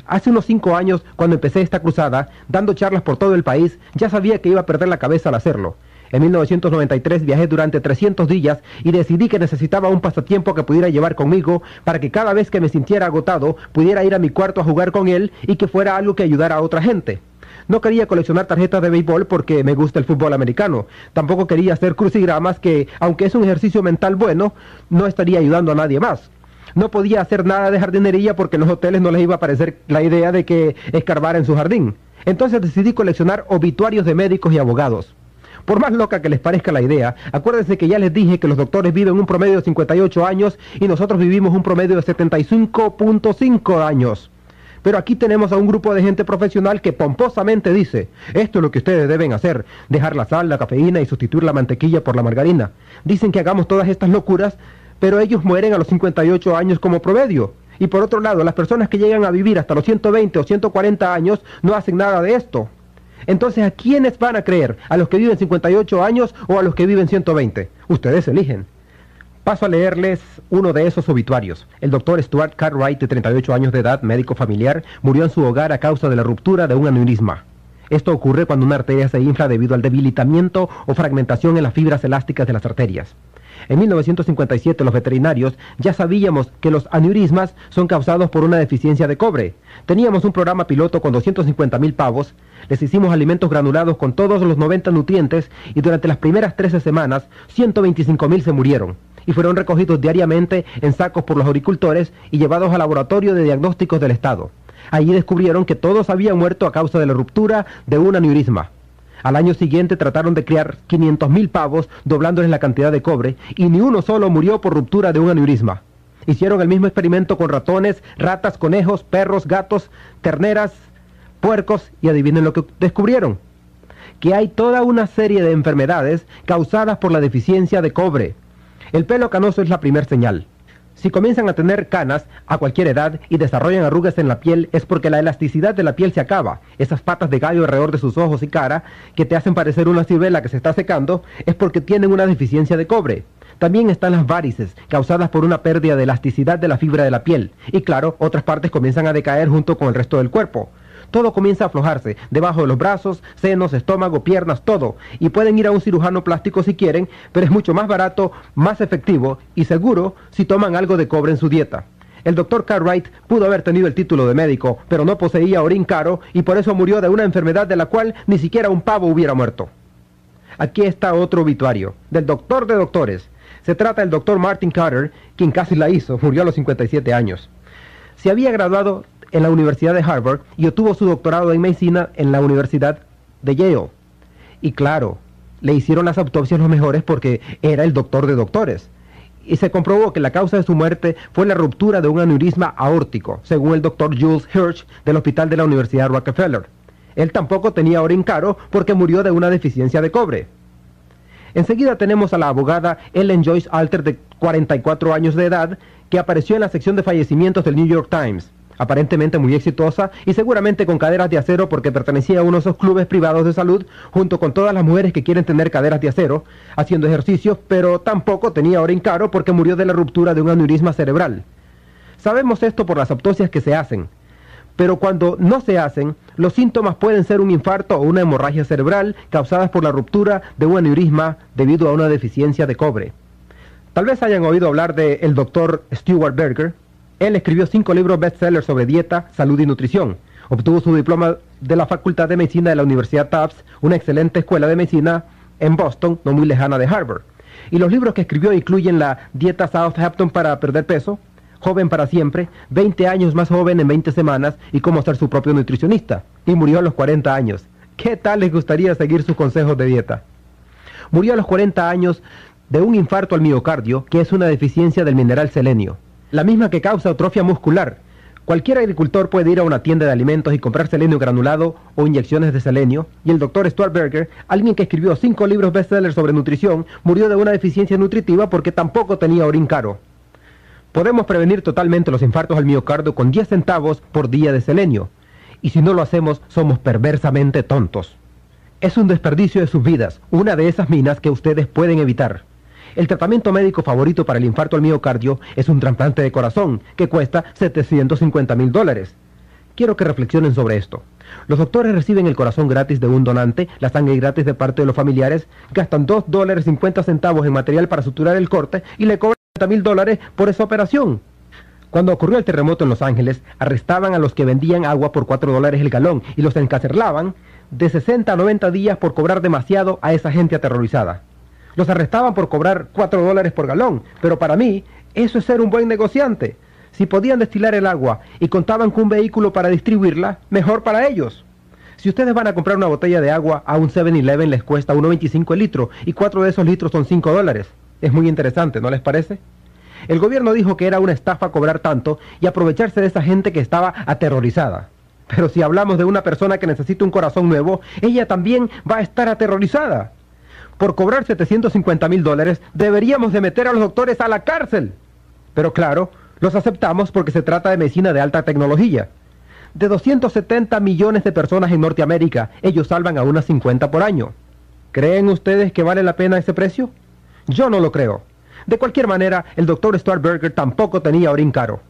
Hace unos 5 años, cuando empecé esta cruzada, dando charlas por todo el país, ya sabía que iba a perder la cabeza al hacerlo. En 1993 viajé durante 300 días y decidí que necesitaba un pasatiempo que pudiera llevar conmigo para que cada vez que me sintiera agotado pudiera ir a mi cuarto a jugar con él y que fuera algo que ayudara a otra gente. No quería coleccionar tarjetas de béisbol porque me gusta el fútbol americano. Tampoco quería hacer crucigramas que, aunque es un ejercicio mental bueno, no estaría ayudando a nadie más. No podía hacer nada de jardinería porque en los hoteles no les iba a parecer la idea de que escarbara en su jardín. Entonces decidí coleccionar obituarios de médicos y abogados. Por más loca que les parezca la idea, acuérdense que ya les dije que los doctores viven un promedio de 58 años y nosotros vivimos un promedio de 75.5 años. Pero aquí tenemos a un grupo de gente profesional que pomposamente dice: esto es lo que ustedes deben hacer, dejar la sal, la cafeína y sustituir la mantequilla por la margarina. Dicen que hagamos todas estas locuras, pero ellos mueren a los 58 años como promedio. Y por otro lado, las personas que llegan a vivir hasta los 120 o 140 años no hacen nada de esto. Entonces, ¿a quiénes van a creer? ¿A los que viven 58 años o a los que viven 120? Ustedes eligen. Paso a leerles uno de esos obituarios. El doctor Stuart Cartwright, de 38 años de edad, médico familiar, murió en su hogar a causa de la ruptura de un aneurisma. Esto ocurre cuando una arteria se infla debido al debilitamiento o fragmentación en las fibras elásticas de las arterias. En 1957 los veterinarios ya sabíamos que los aneurismas son causados por una deficiencia de cobre. Teníamos un programa piloto con 250.000 pavos, les hicimos alimentos granulados con todos los 90 nutrientes y durante las primeras 13 semanas 125.000 se murieron. y fueron recogidos diariamente en sacos por los agricultores y llevados al laboratorio de diagnósticos del Estado. Allí descubrieron que todos habían muerto a causa de la ruptura de un aneurisma. Al año siguiente trataron de criar 500.000 pavos, doblándoles la cantidad de cobre, y ni uno solo murió por ruptura de un aneurisma. Hicieron el mismo experimento con ratones, ratas, conejos, perros, gatos, terneras, puercos, y adivinen lo que descubrieron: que hay toda una serie de enfermedades causadas por la deficiencia de cobre. El pelo canoso es la primera señal. Si comienzan a tener canas a cualquier edad y desarrollan arrugas en la piel, es porque la elasticidad de la piel se acaba. Esas patas de gallo alrededor de sus ojos y cara, que te hacen parecer una ciruela que se está secando, es porque tienen una deficiencia de cobre. También están las varices, causadas por una pérdida de elasticidad de la fibra de la piel. Y claro, otras partes comienzan a decaer junto con el resto del cuerpo. Todo comienza a aflojarse, debajo de los brazos, senos, estómago, piernas, todo. Y pueden ir a un cirujano plástico si quieren, pero es mucho más barato, más efectivo y seguro si toman algo de cobre en su dieta. El Dr. Cartwright pudo haber tenido el título de médico, pero no poseía orín caro y por eso murió de una enfermedad de la cual ni siquiera un pavo hubiera muerto. Aquí está otro obituario, del doctor de doctores. Se trata del Dr. Martin Carter, quien casi la hizo, murió a los 57 años. Se había graduado en la Universidad de Harvard y obtuvo su doctorado en medicina en la Universidad de Yale. Y claro, le hicieron las autopsias los mejores porque era el doctor de doctores. Y se comprobó que la causa de su muerte fue la ruptura de un aneurisma aórtico, según el doctor Jules Hirsch del Hospital de la Universidad Rockefeller. Él tampoco tenía orín caro porque murió de una deficiencia de cobre. Enseguida tenemos a la abogada Ellen Joyce Alter, de 44 años de edad, que apareció en la sección de fallecimientos del New York Times. Aparentemente muy exitosa y seguramente con caderas de acero porque pertenecía a uno de esos clubes privados de salud junto con todas las mujeres que quieren tener caderas de acero, haciendo ejercicios, pero tampoco tenía orín caro porque murió de la ruptura de un aneurisma cerebral. Sabemos esto por las autopsias que se hacen, pero cuando no se hacen, los síntomas pueden ser un infarto o una hemorragia cerebral causadas por la ruptura de un aneurisma debido a una deficiencia de cobre. Tal vez hayan oído hablar del Dr. Stuart Berger. Él escribió 5 libros bestsellers sobre dieta, salud y nutrición. Obtuvo su diploma de la Facultad de Medicina de la Universidad Tufts, una excelente escuela de medicina en Boston, no muy lejana de Harvard. Y los libros que escribió incluyen la Dieta Southampton para perder peso, Joven para siempre, 20 años más joven en 20 semanas y cómo ser su propio nutricionista. Y murió a los 40 años. ¿Qué tal les gustaría seguir sus consejos de dieta? Murió a los 40 años de un infarto al miocardio, que es una deficiencia del mineral selenio, la misma que causa atrofia muscular. Cualquier agricultor puede ir a una tienda de alimentos y comprar selenio granulado o inyecciones de selenio, y el Dr. Stuart Berger, alguien que escribió 5 libros bestsellers sobre nutrición, murió de una deficiencia nutritiva porque tampoco tenía orín caro. Podemos prevenir totalmente los infartos al miocardio con 10 centavos por día de selenio, y si no lo hacemos, somos perversamente tontos. Es un desperdicio de sus vidas, una de esas minas que ustedes pueden evitar. El tratamiento médico favorito para el infarto al miocardio es un trasplante de corazón, que cuesta $750,000. Quiero que reflexionen sobre esto. Los doctores reciben el corazón gratis de un donante, la sangre gratis de parte de los familiares, gastan $2.50 en material para suturar el corte y le cobran $30,000 por esa operación. Cuando ocurrió el terremoto en Los Ángeles, arrestaban a los que vendían agua por $4 el galón y los encarcelaban de 60 a 90 días por cobrar demasiado a esa gente aterrorizada. Los arrestaban por cobrar $4 por galón, pero para mí eso es ser un buen negociante. Si podían destilar el agua y contaban con un vehículo para distribuirla, mejor para ellos. Si ustedes van a comprar una botella de agua a un 7-Eleven les cuesta $1.25 el litro y 4 de esos litros son $5. Es muy interesante, ¿no les parece? El gobierno dijo que era una estafa cobrar tanto y aprovecharse de esa gente que estaba aterrorizada. Pero si hablamos de una persona que necesita un corazón nuevo, ella también va a estar aterrorizada. Por cobrar $750,000 deberíamos de meter a los doctores a la cárcel. Pero claro, los aceptamos porque se trata de medicina de alta tecnología. De 270 millones de personas en Norteamérica, ellos salvan a unas 50 por año. ¿Creen ustedes que vale la pena ese precio? Yo no lo creo. De cualquier manera, el Dr. Stuart Berger tampoco tenía orín caro.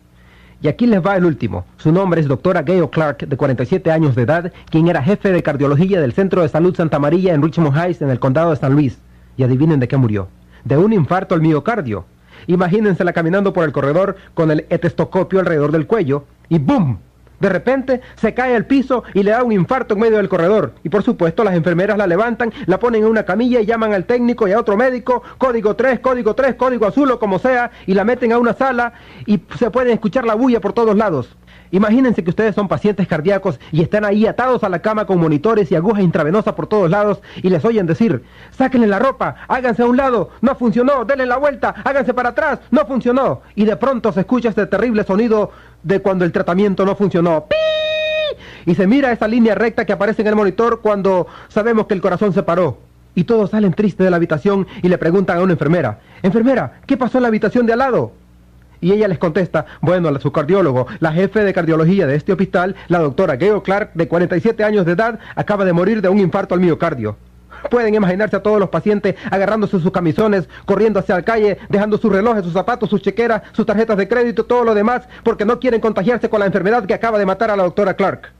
Y aquí les va el último. Su nombre es Dra. Gail Clark, de 47 años de edad, quien era jefe de cardiología del Centro de Salud Santa María en Richmond Heights, en el condado de San Luis. Y adivinen de qué murió. De un infarto al miocardio. Imagínensela caminando por el corredor con el estetoscopio alrededor del cuello y ¡bum! De repente se cae al piso y le da un infarto en medio del corredor. Y por supuesto las enfermeras la levantan, la ponen en una camilla y llaman al técnico y a otro médico, código 3, código azul o como sea, y la meten a una sala y se pueden escuchar la bulla por todos lados. Imagínense que ustedes son pacientes cardíacos y están ahí atados a la cama con monitores y agujas intravenosas por todos lados y les oyen decir, sáquenle la ropa, háganse a un lado, no funcionó, denle la vuelta, háganse para atrás, no funcionó. Y de pronto se escucha este terrible sonido de cuando el tratamiento no funcionó. ¡Pi! Y se mira esa línea recta que aparece en el monitor cuando sabemos que el corazón se paró. Y todos salen tristes de la habitación y le preguntan a una enfermera, enfermera, ¿qué pasó en la habitación de al lado? Y ella les contesta, bueno, su cardiólogo, la jefe de cardiología de este hospital, la doctora Gail Clark, de 47 años de edad, acaba de morir de un infarto al miocardio. Pueden imaginarse a todos los pacientes agarrándose sus camisones, corriendo hacia la calle, dejando sus relojes, sus zapatos, sus chequeras, sus tarjetas de crédito, todo lo demás, porque no quieren contagiarse con la enfermedad que acaba de matar a la doctora Clark.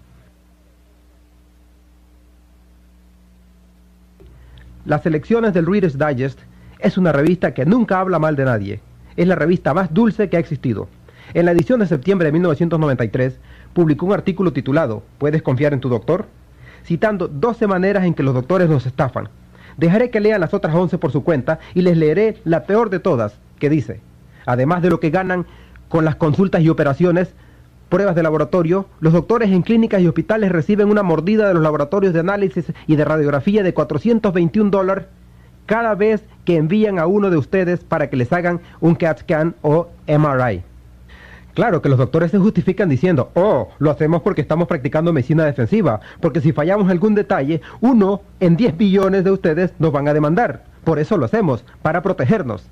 Las selecciones del Reader's Digest es una revista que nunca habla mal de nadie. Es la revista más dulce que ha existido. En la edición de septiembre de 1993, publicó un artículo titulado ¿Puedes confiar en tu doctor?, citando 12 maneras en que los doctores nos estafan. Dejaré que lean las otras 11 por su cuenta y les leeré la peor de todas, que dice, además de lo que ganan con las consultas y operaciones, pruebas de laboratorio, los doctores en clínicas y hospitales reciben una mordida de los laboratorios de análisis y de radiografía de $421 cada vez que envían a uno de ustedes para que les hagan un CAT scan o MRI. Claro que los doctores se justifican diciendo, oh, lo hacemos porque estamos practicando medicina defensiva, porque si fallamos algún detalle, 1 en 10 billones de ustedes nos van a demandar. Por eso lo hacemos, para protegernos.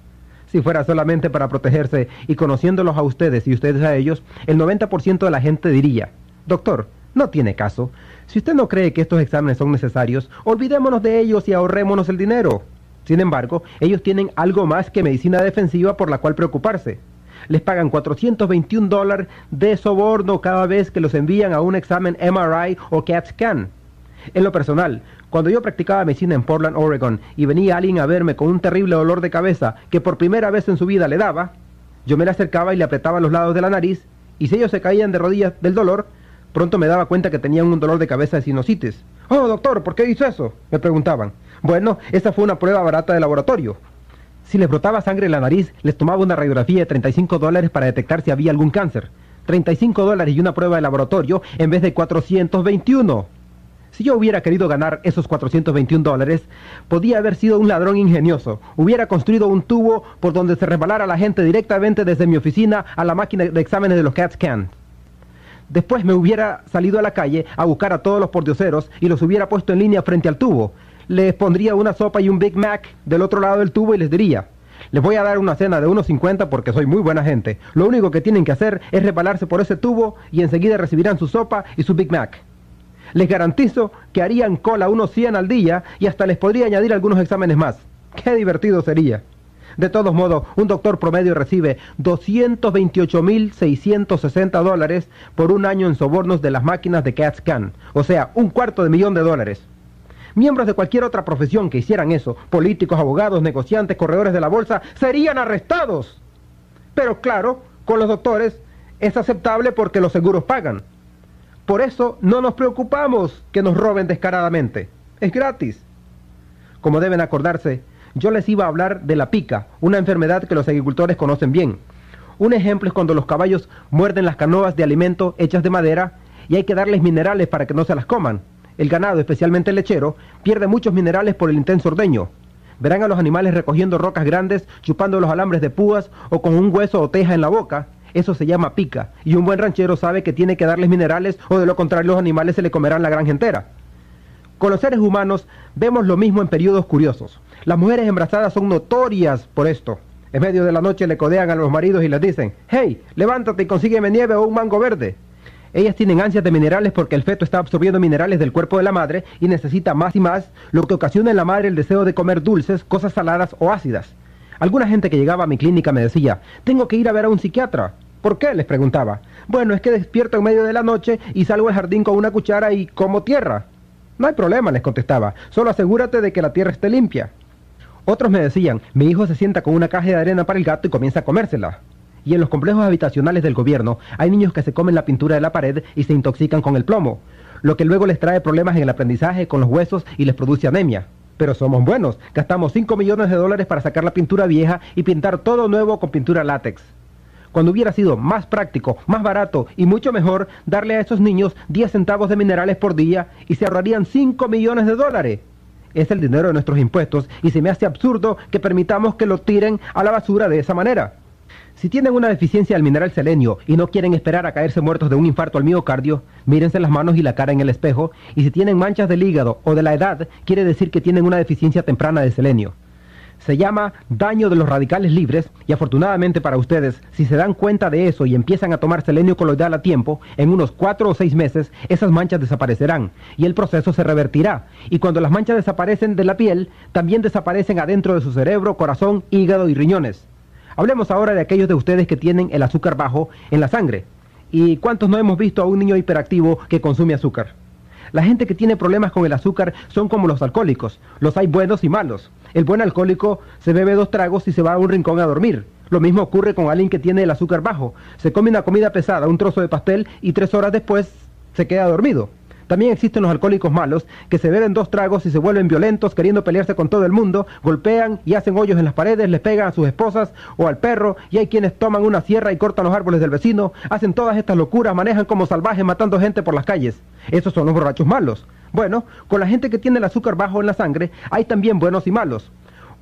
Si fuera solamente para protegerse y conociéndolos a ustedes y ustedes a ellos, el 90% de la gente diría, doctor, no tiene caso. Si usted no cree que estos exámenes son necesarios, olvidémonos de ellos y ahorrémonos el dinero. Sin embargo, ellos tienen algo más que medicina defensiva por la cual preocuparse. Les pagan $421 de soborno cada vez que los envían a un examen MRI o CAT scan. En lo personal, cuando yo practicaba medicina en Portland, Oregon, y venía alguien a verme con un terrible dolor de cabeza que por primera vez en su vida le daba, yo me le acercaba y le apretaba los lados de la nariz, y si ellos se caían de rodillas del dolor, pronto me daba cuenta que tenían un dolor de cabeza de sinusitis. Oh, doctor, ¿por qué hizo eso?, me preguntaban. Bueno, esa fue una prueba barata de laboratorio. Si les brotaba sangre en la nariz, les tomaba una radiografía de $35 para detectar si había algún cáncer. $35 y una prueba de laboratorio en vez de 421. Si yo hubiera querido ganar esos $421, podía haber sido un ladrón ingenioso. Hubiera construido un tubo por donde se resbalara la gente directamente desde mi oficina a la máquina de exámenes de los CAT scans. Después me hubiera salido a la calle a buscar a todos los pordioseros y los hubiera puesto en línea frente al tubo. Les pondría una sopa y un Big Mac del otro lado del tubo y les diría, les voy a dar una cena de $1.50 porque soy muy buena gente. Lo único que tienen que hacer es resbalarse por ese tubo y enseguida recibirán su sopa y su Big Mac. Les garantizo que harían cola unos 100 al día y hasta les podría añadir algunos exámenes más. ¡Qué divertido sería! De todos modos, un doctor promedio recibe $228.660 por un año en sobornos de las máquinas de CAT scan, o sea, $250,000. Miembros de cualquier otra profesión que hicieran eso, políticos, abogados, negociantes, corredores de la bolsa, serían arrestados. Pero claro, con los doctores es aceptable porque los seguros pagan. Por eso no nos preocupamos que nos roben descaradamente. Es gratis. Como deben acordarse, yo les iba a hablar de la pica, una enfermedad que los agricultores conocen bien. Un ejemplo es cuando los caballos muerden las canoas de alimento hechas de madera y hay que darles minerales para que no se las coman. El ganado, especialmente el lechero, pierde muchos minerales por el intenso ordeño. Verán a los animales recogiendo rocas grandes, chupando los alambres de púas o con un hueso o teja en la boca. Eso se llama pica, y un buen ranchero sabe que tiene que darles minerales o de lo contrario los animales se le comerán la granja entera. Con los seres humanos vemos lo mismo en periodos curiosos. Las mujeres embarazadas son notorias por esto. En medio de la noche le codean a los maridos y les dicen, hey, levántate y consígueme nieve o un mango verde. Ellas tienen ansias de minerales porque el feto está absorbiendo minerales del cuerpo de la madre y necesita más y más, lo que ocasiona en la madre el deseo de comer dulces, cosas saladas o ácidas. Alguna gente que llegaba a mi clínica me decía, tengo que ir a ver a un psiquiatra. ¿Por qué?, les preguntaba. Bueno, es que despierto en medio de la noche y salgo al jardín con una cuchara y como tierra. No hay problema, les contestaba, solo asegúrate de que la tierra esté limpia. Otros me decían, mi hijo se sienta con una caja de arena para el gato y comienza a comérsela. Y en los complejos habitacionales del gobierno hay niños que se comen la pintura de la pared y se intoxican con el plomo, lo que luego les trae problemas en el aprendizaje con los huesos y les produce anemia. Pero somos buenos, gastamos $5 millones para sacar la pintura vieja y pintar todo nuevo con pintura látex. Cuando hubiera sido más práctico, más barato y mucho mejor darle a esos niños 10 centavos de minerales por día y se ahorrarían $5 millones. Es el dinero de nuestros impuestos y se me hace absurdo que permitamos que lo tiren a la basura de esa manera. Si tienen una deficiencia del mineral selenio y no quieren esperar a caerse muertos de un infarto al miocardio, mírense las manos y la cara en el espejo, y si tienen manchas del hígado o de la edad, quiere decir que tienen una deficiencia temprana de selenio. Se llama daño de los radicales libres y afortunadamente para ustedes, si se dan cuenta de eso y empiezan a tomar selenio coloidal a tiempo, en unos 4 o 6 meses esas manchas desaparecerán y el proceso se revertirá. Y cuando las manchas desaparecen de la piel, también desaparecen adentro de su cerebro, corazón, hígado y riñones. Hablemos ahora de aquellos de ustedes que tienen el azúcar bajo en la sangre. ¿Y cuántos no hemos visto a un niño hiperactivo que consume azúcar? La gente que tiene problemas con el azúcar son como los alcohólicos. Los hay buenos y malos. El buen alcohólico se bebe 2 tragos y se va a un rincón a dormir. Lo mismo ocurre con alguien que tiene el azúcar bajo. Se come una comida pesada, un trozo de pastel y 3 horas después se queda dormido. También existen los alcohólicos malos que se beben 2 tragos y se vuelven violentos queriendo pelearse con todo el mundo, golpean y hacen hoyos en las paredes, les pegan a sus esposas o al perro, y hay quienes toman una sierra y cortan los árboles del vecino, hacen todas estas locuras, manejan como salvajes matando gente por las calles. Esos son los borrachos malos. Bueno, con la gente que tiene el azúcar bajo en la sangre hay también buenos y malos.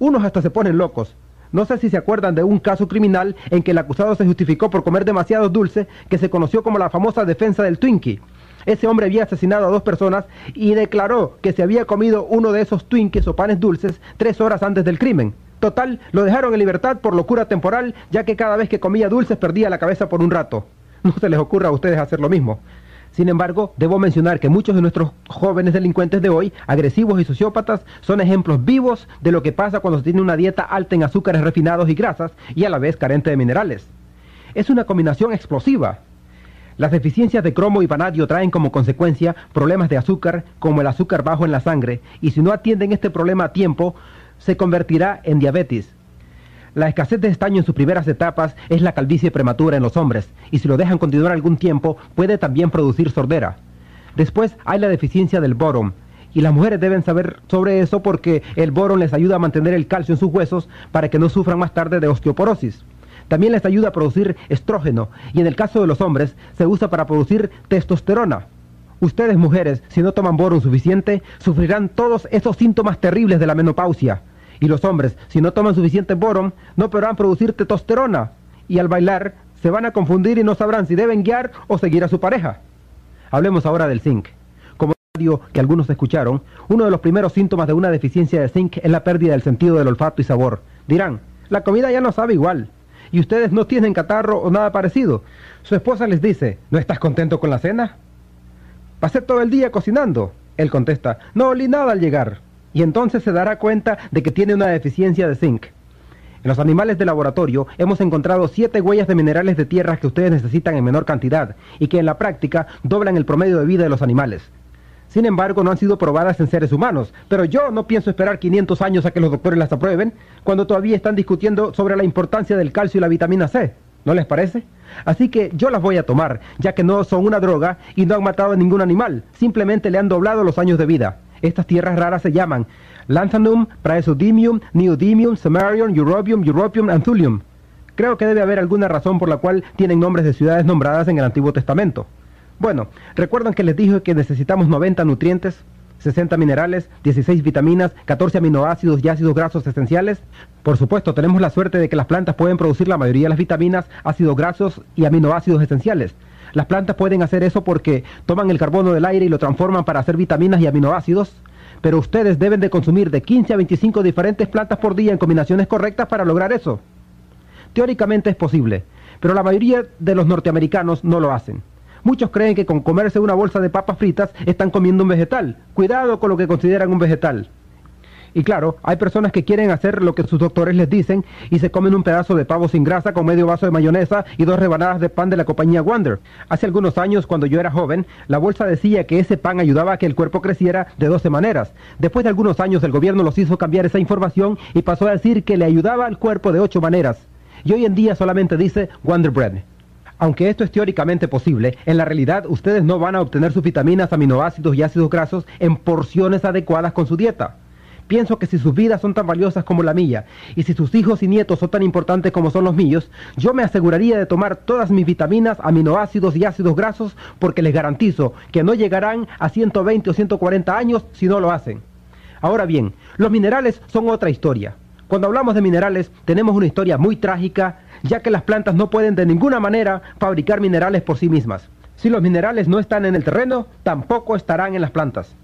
Unos hasta se ponen locos. No sé si se acuerdan de un caso criminal en que el acusado se justificó por comer demasiado dulce, que se conoció como la famosa defensa del Twinkie. Ese hombre había asesinado a 2 personas y declaró que se había comido uno de esos Twinkies o panes dulces 3 horas antes del crimen. Total, lo dejaron en libertad por locura temporal, ya que cada vez que comía dulces perdía la cabeza por un rato. No se les ocurra a ustedes hacer lo mismo. Sin embargo, debo mencionar que muchos de nuestros jóvenes delincuentes de hoy, agresivos y sociópatas, son ejemplos vivos de lo que pasa cuando se tiene una dieta alta en azúcares refinados y grasas y a la vez carente de minerales. Es una combinación explosiva. Las deficiencias de cromo y vanadio traen como consecuencia problemas de azúcar, como el azúcar bajo en la sangre, y si no atienden este problema a tiempo, se convertirá en diabetes. La escasez de estaño en sus primeras etapas es la calvicie prematura en los hombres, y si lo dejan continuar algún tiempo, puede también producir sordera. Después hay la deficiencia del borón, y las mujeres deben saber sobre eso porque el borón les ayuda a mantener el calcio en sus huesos para que no sufran más tarde de osteoporosis. También les ayuda a producir estrógeno, y en el caso de los hombres, se usa para producir testosterona. Ustedes, mujeres, si no toman borón suficiente, sufrirán todos esos síntomas terribles de la menopausia. Y los hombres, si no toman suficiente borón, no podrán producir testosterona. Y al bailar, se van a confundir y no sabrán si deben guiar o seguir a su pareja. Hablemos ahora del zinc. Como radio que algunos escucharon, uno de los primeros síntomas de una deficiencia de zinc es la pérdida del sentido del olfato y sabor. Dirán, la comida ya no sabe igual. Y ustedes no tienen catarro o nada parecido. Su esposa les dice, ¿no estás contento con la cena? Pasé todo el día cocinando. Él contesta, no olí nada al llegar. Y entonces se dará cuenta de que tiene una deficiencia de zinc. En los animales de laboratorio hemos encontrado 7 huellas de minerales de tierra que ustedes necesitan en menor cantidad y que en la práctica doblan el promedio de vida de los animales. Sin embargo, no han sido probadas en seres humanos, pero yo no pienso esperar 500 años a que los doctores las aprueben, cuando todavía están discutiendo sobre la importancia del calcio y la vitamina C. ¿No les parece? Así que yo las voy a tomar, ya que no son una droga y no han matado a ningún animal, simplemente le han doblado los años de vida. Estas tierras raras se llaman Lanthanum, Praesodymium, Neodymium, Samarium, Europium and Thulium. Creo que debe haber alguna razón por la cual tienen nombres de ciudades nombradas en el Antiguo Testamento. Bueno, ¿recuerdan que les dije que necesitamos 90 nutrientes, 60 minerales, 16 vitaminas, 14 aminoácidos y ácidos grasos esenciales? Por supuesto, tenemos la suerte de que las plantas pueden producir la mayoría de las vitaminas, ácidos grasos y aminoácidos esenciales. Las plantas pueden hacer eso porque toman el carbono del aire y lo transforman para hacer vitaminas y aminoácidos, pero ustedes deben de consumir de 15 a 25 diferentes plantas por día en combinaciones correctas para lograr eso. Teóricamente es posible, pero la mayoría de los norteamericanos no lo hacen. Muchos creen que con comerse una bolsa de papas fritas están comiendo un vegetal. Cuidado con lo que consideran un vegetal. Y claro, hay personas que quieren hacer lo que sus doctores les dicen y se comen un pedazo de pavo sin grasa con medio vaso de mayonesa y 2 rebanadas de pan de la compañía Wonder. Hace algunos años, cuando yo era joven, la bolsa decía que ese pan ayudaba a que el cuerpo creciera de 12 maneras. Después de algunos años, el gobierno los hizo cambiar esa información y pasó a decir que le ayudaba al cuerpo de 8 maneras. y hoy en día solamente dice Wonder Bread. Aunque esto es teóricamente posible, en la realidad ustedes no van a obtener sus vitaminas, aminoácidos y ácidos grasos en porciones adecuadas con su dieta. Pienso que si sus vidas son tan valiosas como la mía, y si sus hijos y nietos son tan importantes como son los míos, yo me aseguraría de tomar todas mis vitaminas, aminoácidos y ácidos grasos, porque les garantizo que no llegarán a 120 o 140 años si no lo hacen. Ahora bien, los minerales son otra historia. Cuando hablamos de minerales, tenemos una historia muy trágica, ya que las plantas no pueden de ninguna manera fabricar minerales por sí mismas. Si los minerales no están en el terreno, tampoco estarán en las plantas.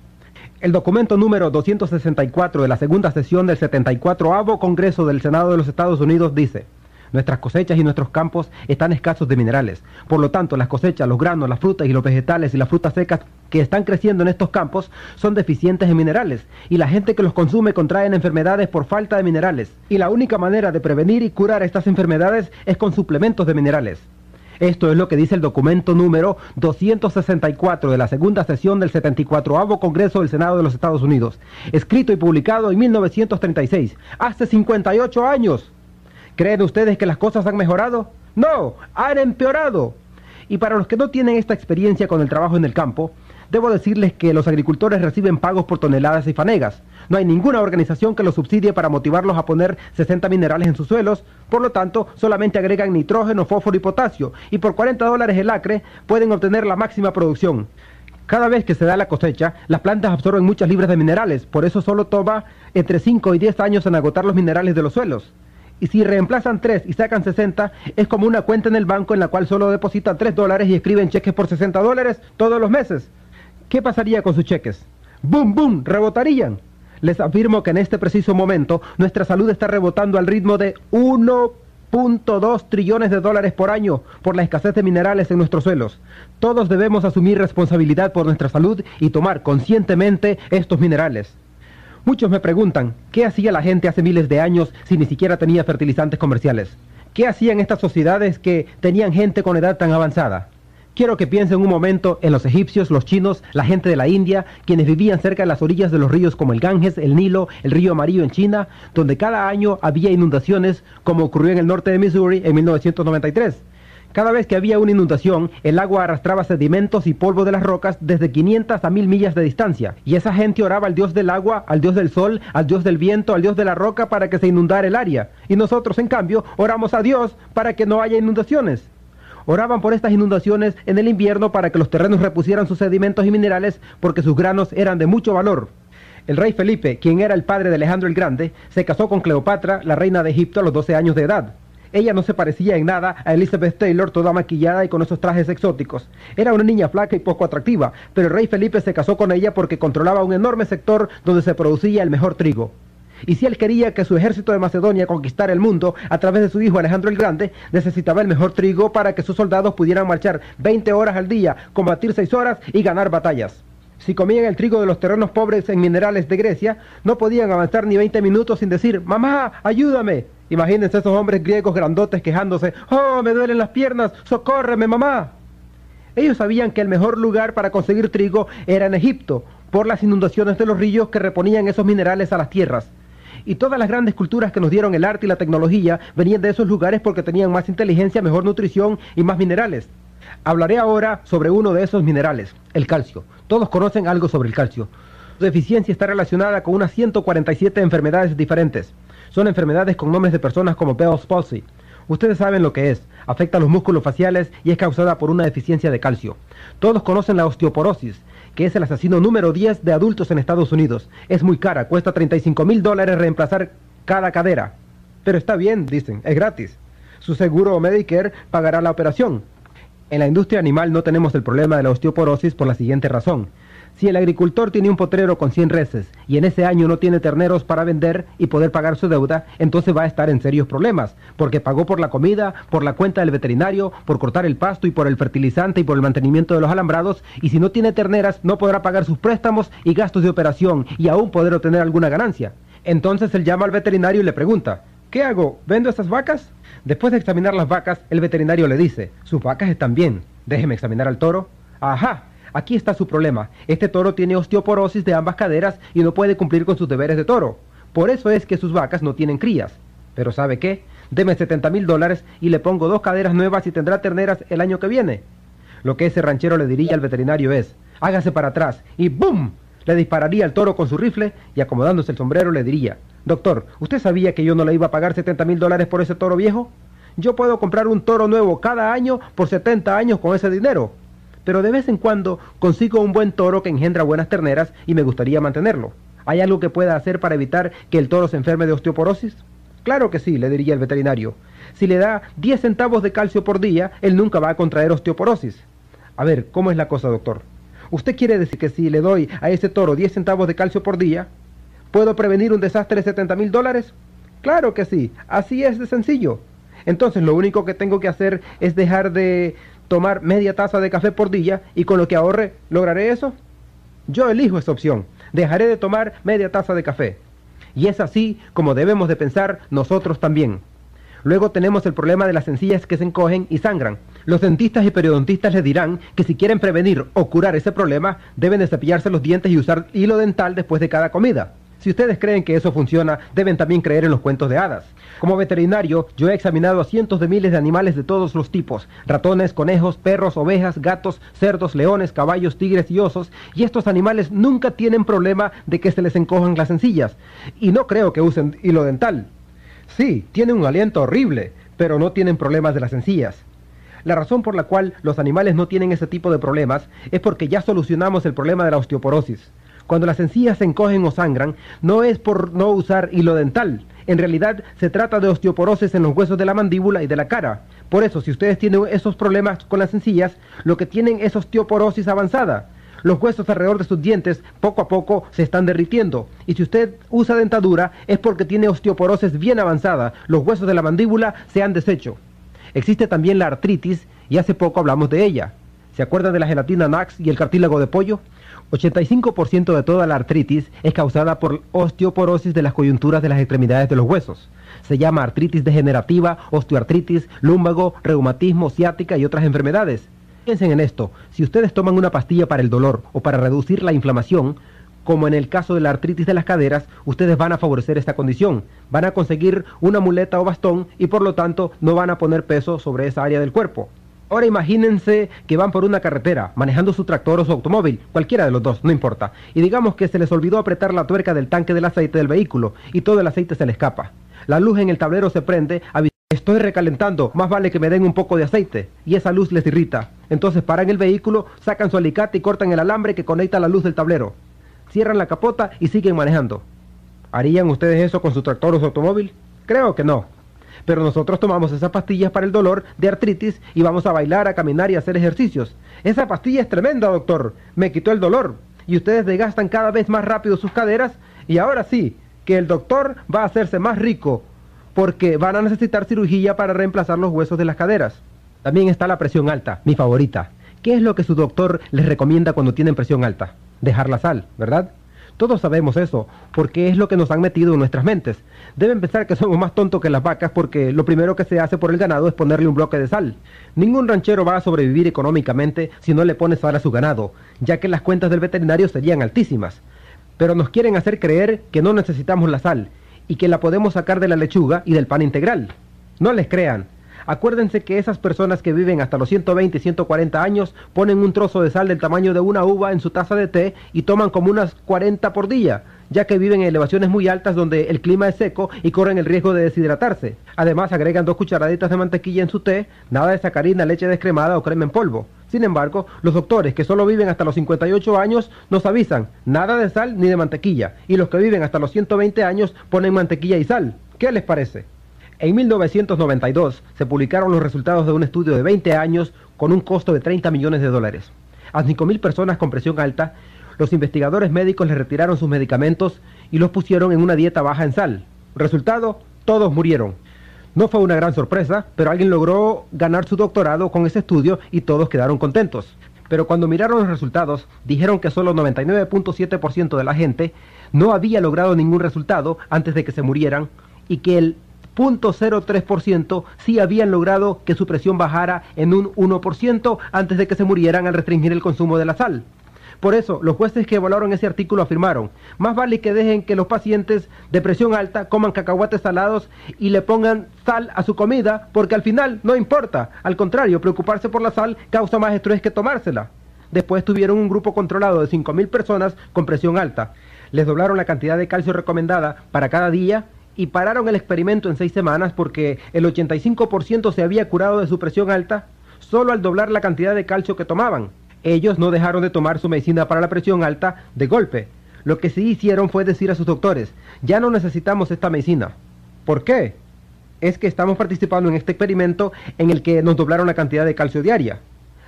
El documento número 264 de la segunda sesión del 74º Congreso del Senado de los Estados Unidos dice: nuestras cosechas y nuestros campos están escasos de minerales. Por lo tanto, las cosechas, los granos, las frutas y los vegetales y las frutas secas que están creciendo en estos campos son deficientes en minerales, y la gente que los consume contraen enfermedades por falta de minerales. Y la única manera de prevenir y curar estas enfermedades es con suplementos de minerales. Esto es lo que dice el documento número 264 de la segunda sesión del 74º Congreso del Senado de los Estados Unidos, escrito y publicado en 1936, hace 58 años. ¿Creen ustedes que las cosas han mejorado? No, han empeorado. Y para los que no tienen esta experiencia con el trabajo en el campo, debo decirles que los agricultores reciben pagos por toneladas y fanegas. No hay ninguna organización que los subsidie para motivarlos a poner 60 minerales en sus suelos, por lo tanto, solamente agregan nitrógeno, fósforo y potasio, y por $40 el acre pueden obtener la máxima producción. Cada vez que se da la cosecha, las plantas absorben muchas libras de minerales, por eso solo toma entre 5 y 10 años en agotar los minerales de los suelos. Y si reemplazan 3 y sacan 60, es como una cuenta en el banco en la cual solo depositan $3 y escriben cheques por $60 todos los meses. ¿Qué pasaría con sus cheques? ¡Bum, bum! ¡Rebotarían! Les afirmo que en este preciso momento nuestra salud está rebotando al ritmo de 1.2 trillones de dólares por año por la escasez de minerales en nuestros suelos. Todos debemos asumir responsabilidad por nuestra salud y tomar conscientemente estos minerales. Muchos me preguntan, ¿qué hacía la gente hace miles de años si ni siquiera tenía fertilizantes comerciales? ¿Qué hacían estas sociedades que tenían gente con edad tan avanzada? Quiero que piensen un momento en los egipcios, los chinos, la gente de la India, quienes vivían cerca de las orillas de los ríos como el Ganges, el Nilo, el río Amarillo en China, donde cada año había inundaciones, como ocurrió en el norte de Missouri en 1993. Cada vez que había una inundación, el agua arrastraba sedimentos y polvo de las rocas desde 500 a 1000 millas de distancia, y esa gente oraba al dios del agua, al dios del sol, al dios del viento, al dios de la roca para que se inundara el área, y nosotros en cambio oramos a Dios para que no haya inundaciones. Oraban por estas inundaciones en el invierno para que los terrenos repusieran sus sedimentos y minerales porque sus granos eran de mucho valor. El rey Felipe, quien era el padre de Alejandro el Grande, se casó con Cleopatra, la reina de Egipto, a los 12 años de edad. Ella no se parecía en nada a Elizabeth Taylor, toda maquillada y con esos trajes exóticos. Era una niña flaca y poco atractiva, pero el rey Felipe se casó con ella porque controlaba un enorme sector donde se producía el mejor trigo. Y si él quería que su ejército de Macedonia conquistara el mundo a través de su hijo Alejandro el Grande, necesitaba el mejor trigo para que sus soldados pudieran marchar 20 horas al día, combatir 6 horas y ganar batallas. Si comían el trigo de los terrenos pobres en minerales de Grecia, no podían avanzar ni 20 minutos sin decir, ¡mamá, ayúdame! Imagínense esos hombres griegos grandotes quejándose, ¡oh, me duelen las piernas! ¡Socórreme, mamá! Ellos sabían que el mejor lugar para conseguir trigo era en Egipto, por las inundaciones de los ríos que reponían esos minerales a las tierras. Y todas las grandes culturas que nos dieron el arte y la tecnología venían de esos lugares porque tenían más inteligencia, mejor nutrición y más minerales. Hablaré ahora sobre uno de esos minerales, el calcio. Todos conocen algo sobre el calcio. Su deficiencia está relacionada con unas 147 enfermedades diferentes. Son enfermedades con nombres de personas como Bell's palsy. Ustedes saben lo que es. Afecta a los músculos faciales y es causada por una deficiencia de calcio. Todos conocen la osteoporosis, que es el asesino número 10 de adultos en Estados Unidos. Es muy cara, cuesta $35,000 reemplazar cada cadera. Pero está bien, dicen, es gratis. Su seguro Medicare pagará la operación. En la industria animal no tenemos el problema de la osteoporosis por la siguiente razón. Si el agricultor tiene un potrero con 100 reses y en ese año no tiene terneros para vender y poder pagar su deuda, entonces va a estar en serios problemas, porque pagó por la comida, por la cuenta del veterinario, por cortar el pasto y por el fertilizante y por el mantenimiento de los alambrados, y si no tiene terneras no podrá pagar sus préstamos y gastos de operación y aún poder obtener alguna ganancia. Entonces él llama al veterinario y le pregunta, ¿qué hago? ¿Vendo estas vacas? Después de examinar las vacas, el veterinario le dice, sus vacas están bien, déjeme examinar al toro. Ajá. Aquí está su problema. Este toro tiene osteoporosis de ambas caderas y no puede cumplir con sus deberes de toro. Por eso es que sus vacas no tienen crías. Pero ¿sabe qué? Deme $70,000 y le pongo 2 caderas nuevas y tendrá terneras el año que viene. Lo que ese ranchero le diría al veterinario es, hágase para atrás y ¡bum! Le dispararía al toro con su rifle y acomodándose el sombrero le diría, doctor, ¿usted sabía que yo no le iba a pagar $70,000 por ese toro viejo? Yo puedo comprar un toro nuevo cada año por 70 años con ese dinero. Pero de vez en cuando consigo un buen toro que engendra buenas terneras y me gustaría mantenerlo. ¿Hay algo que pueda hacer para evitar que el toro se enferme de osteoporosis? Claro que sí, le diría el veterinario. Si le da 10 centavos de calcio por día, él nunca va a contraer osteoporosis. A ver, ¿cómo es la cosa, doctor? ¿Usted quiere decir que si le doy a ese toro 10 centavos de calcio por día, puedo prevenir un desastre de $70,000? Claro que sí, así es de sencillo. Entonces lo único que tengo que hacer es dejar de tomar media taza de café por día y con lo que ahorre, ¿lograré eso? Yo elijo esa opción. Dejaré de tomar media taza de café. Y es así como debemos de pensar nosotros también. Luego tenemos el problema de las encías que se encogen y sangran. Los dentistas y periodontistas les dirán que si quieren prevenir o curar ese problema, deben de cepillarse los dientes y usar hilo dental después de cada comida. Si ustedes creen que eso funciona, deben también creer en los cuentos de hadas. Como veterinario, yo he examinado a cientos de miles de animales de todos los tipos: ratones, conejos, perros, ovejas, gatos, cerdos, leones, caballos, tigres y osos, y estos animales nunca tienen problema de que se les encojan las encías. Y no creo que usen hilo dental. Sí, tienen un aliento horrible, pero no tienen problemas de las encías. La razón por la cual los animales no tienen ese tipo de problemas es porque ya solucionamos el problema de la osteoporosis. Cuando las encías se encogen o sangran, no es por no usar hilo dental. En realidad, se trata de osteoporosis en los huesos de la mandíbula y de la cara. Por eso, si ustedes tienen esos problemas con las encías, lo que tienen es osteoporosis avanzada. Los huesos alrededor de sus dientes, poco a poco, se están derritiendo. Y si usted usa dentadura, es porque tiene osteoporosis bien avanzada. Los huesos de la mandíbula se han deshecho. Existe también la artritis, y hace poco hablamos de ella. ¿Se acuerdan de la gelatina Nax y el cartílago de pollo? 85% de toda la artritis es causada por osteoporosis de las coyunturas de las extremidades de los huesos. Se llama artritis degenerativa, osteoartritis, lúmbago, reumatismo, ciática y otras enfermedades. Piensen en esto: si ustedes toman una pastilla para el dolor o para reducir la inflamación, como en el caso de la artritis de las caderas, ustedes van a favorecer esta condición. Van a conseguir una muleta o bastón y por lo tanto no van a poner peso sobre esa área del cuerpo. Ahora imagínense que van por una carretera, manejando su tractor o su automóvil, cualquiera de los dos, no importa, y digamos que se les olvidó apretar la tuerca del tanque del aceite del vehículo, y todo el aceite se le escapa. La luz en el tablero se prende, estoy recalentando, más vale que me den un poco de aceite, y esa luz les irrita. Entonces paran el vehículo, sacan su alicate y cortan el alambre que conecta la luz del tablero. Cierran la capota y siguen manejando. ¿Harían ustedes eso con su tractor o su automóvil? Creo que no. Pero nosotros tomamos esas pastillas para el dolor de artritis y vamos a bailar, a caminar y a hacer ejercicios. Esa pastilla es tremenda, doctor. Me quitó el dolor. Y ustedes desgastan cada vez más rápido sus caderas. Y ahora sí, que el doctor va a hacerse más rico, porque van a necesitar cirugía para reemplazar los huesos de las caderas. También está la presión alta, mi favorita. ¿Qué es lo que su doctor les recomienda cuando tienen presión alta? Dejar la sal, ¿verdad? Todos sabemos eso, porque es lo que nos han metido en nuestras mentes. Deben pensar que somos más tontos que las vacas porque lo primero que se hace por el ganado es ponerle un bloque de sal. Ningún ranchero va a sobrevivir económicamente si no le pone sal a su ganado, ya que las cuentas del veterinario serían altísimas. Pero nos quieren hacer creer que no necesitamos la sal y que la podemos sacar de la lechuga y del pan integral. No les crean. Acuérdense que esas personas que viven hasta los 120 y 140 años ponen un trozo de sal del tamaño de una uva en su taza de té y toman como unas 40 por día, ya que viven en elevaciones muy altas donde el clima es seco y corren el riesgo de deshidratarse. Además agregan 2 cucharaditas de mantequilla en su té, nada de sacarina, leche descremada o crema en polvo. Sin embargo, los doctores que solo viven hasta los 58 años nos avisan, nada de sal ni de mantequilla, y los que viven hasta los 120 años ponen mantequilla y sal. ¿Qué les parece? En 1992 se publicaron los resultados de un estudio de 20 años con un costo de $30 millones. A 5.000 personas con presión alta, los investigadores médicos les retiraron sus medicamentos y los pusieron en una dieta baja en sal. Resultado, todos murieron. No fue una gran sorpresa, pero alguien logró ganar su doctorado con ese estudio y todos quedaron contentos. Pero cuando miraron los resultados, dijeron que solo 99.7% de la gente no había logrado ningún resultado antes de que se murieran y que el 0.03% sí habían logrado que su presión bajara en un 1% antes de que se murieran al restringir el consumo de la sal. Por eso, los jueces que evaluaron ese artículo afirmaron, más vale que dejen que los pacientes de presión alta coman cacahuates salados y le pongan sal a su comida, porque al final no importa. Al contrario, preocuparse por la sal causa más estrés que tomársela. Después tuvieron un grupo controlado de 5.000 personas con presión alta. Les doblaron la cantidad de calcio recomendada para cada día y pararon el experimento en 6 semanas porque el 85% se había curado de su presión alta solo al doblar la cantidad de calcio que tomaban. Ellos no dejaron de tomar su medicina para la presión alta de golpe. Lo que sí hicieron fue decir a sus doctores, ya no necesitamos esta medicina. ¿Por qué? Es que estamos participando en este experimento en el que nos doblaron la cantidad de calcio diaria.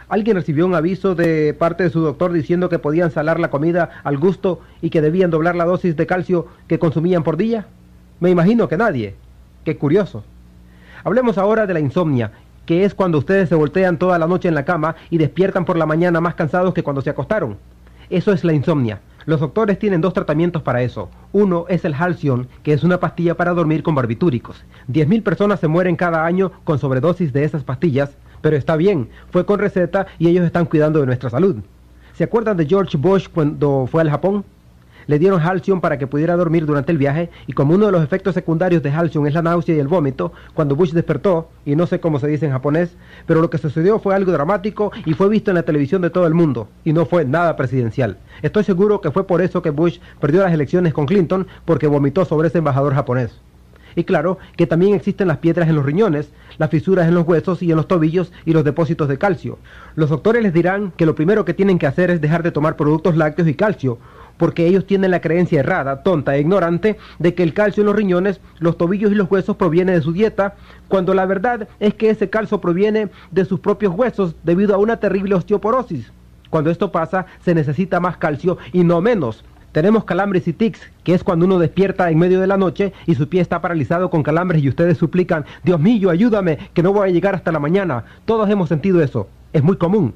¿Alguien recibió un aviso de parte de su doctor diciendo que podían salar la comida al gusto y que debían doblar la dosis de calcio que consumían por día? Me imagino que nadie. Qué curioso. Hablemos ahora de la insomnia, que es cuando ustedes se voltean toda la noche en la cama y despiertan por la mañana más cansados que cuando se acostaron. Eso es la insomnia. Los doctores tienen 2 tratamientos para eso. Uno es el Halcion, que es una pastilla para dormir con barbitúricos. 10.000 personas se mueren cada año con sobredosis de esas pastillas, pero está bien, fue con receta y ellos están cuidando de nuestra salud. ¿Se acuerdan de George Bush cuando fue al Japón? Le dieron Halcion para que pudiera dormir durante el viaje y como uno de los efectos secundarios de Halcion es la náusea y el vómito, cuando Bush despertó, y no sé cómo se dice en japonés, pero lo que sucedió fue algo dramático y fue visto en la televisión de todo el mundo, y no fue nada presidencial. Estoy seguro que fue por eso que Bush perdió las elecciones con Clinton, porque vomitó sobre ese embajador japonés. Y claro, que también existen las piedras en los riñones, las fisuras en los huesos y en los tobillos y los depósitos de calcio. Los doctores les dirán que lo primero que tienen que hacer es dejar de tomar productos lácteos y calcio, porque ellos tienen la creencia errada, tonta e ignorante de que el calcio en los riñones, los tobillos y los huesos proviene de su dieta, cuando la verdad es que ese calcio proviene de sus propios huesos debido a una terrible osteoporosis. Cuando esto pasa, se necesita más calcio y no menos. Tenemos calambres y tics, que es cuando uno despierta en medio de la noche y su pie está paralizado con calambres y ustedes suplican, Dios mío, ayúdame, que no voy a llegar hasta la mañana. Todos hemos sentido eso, es muy común.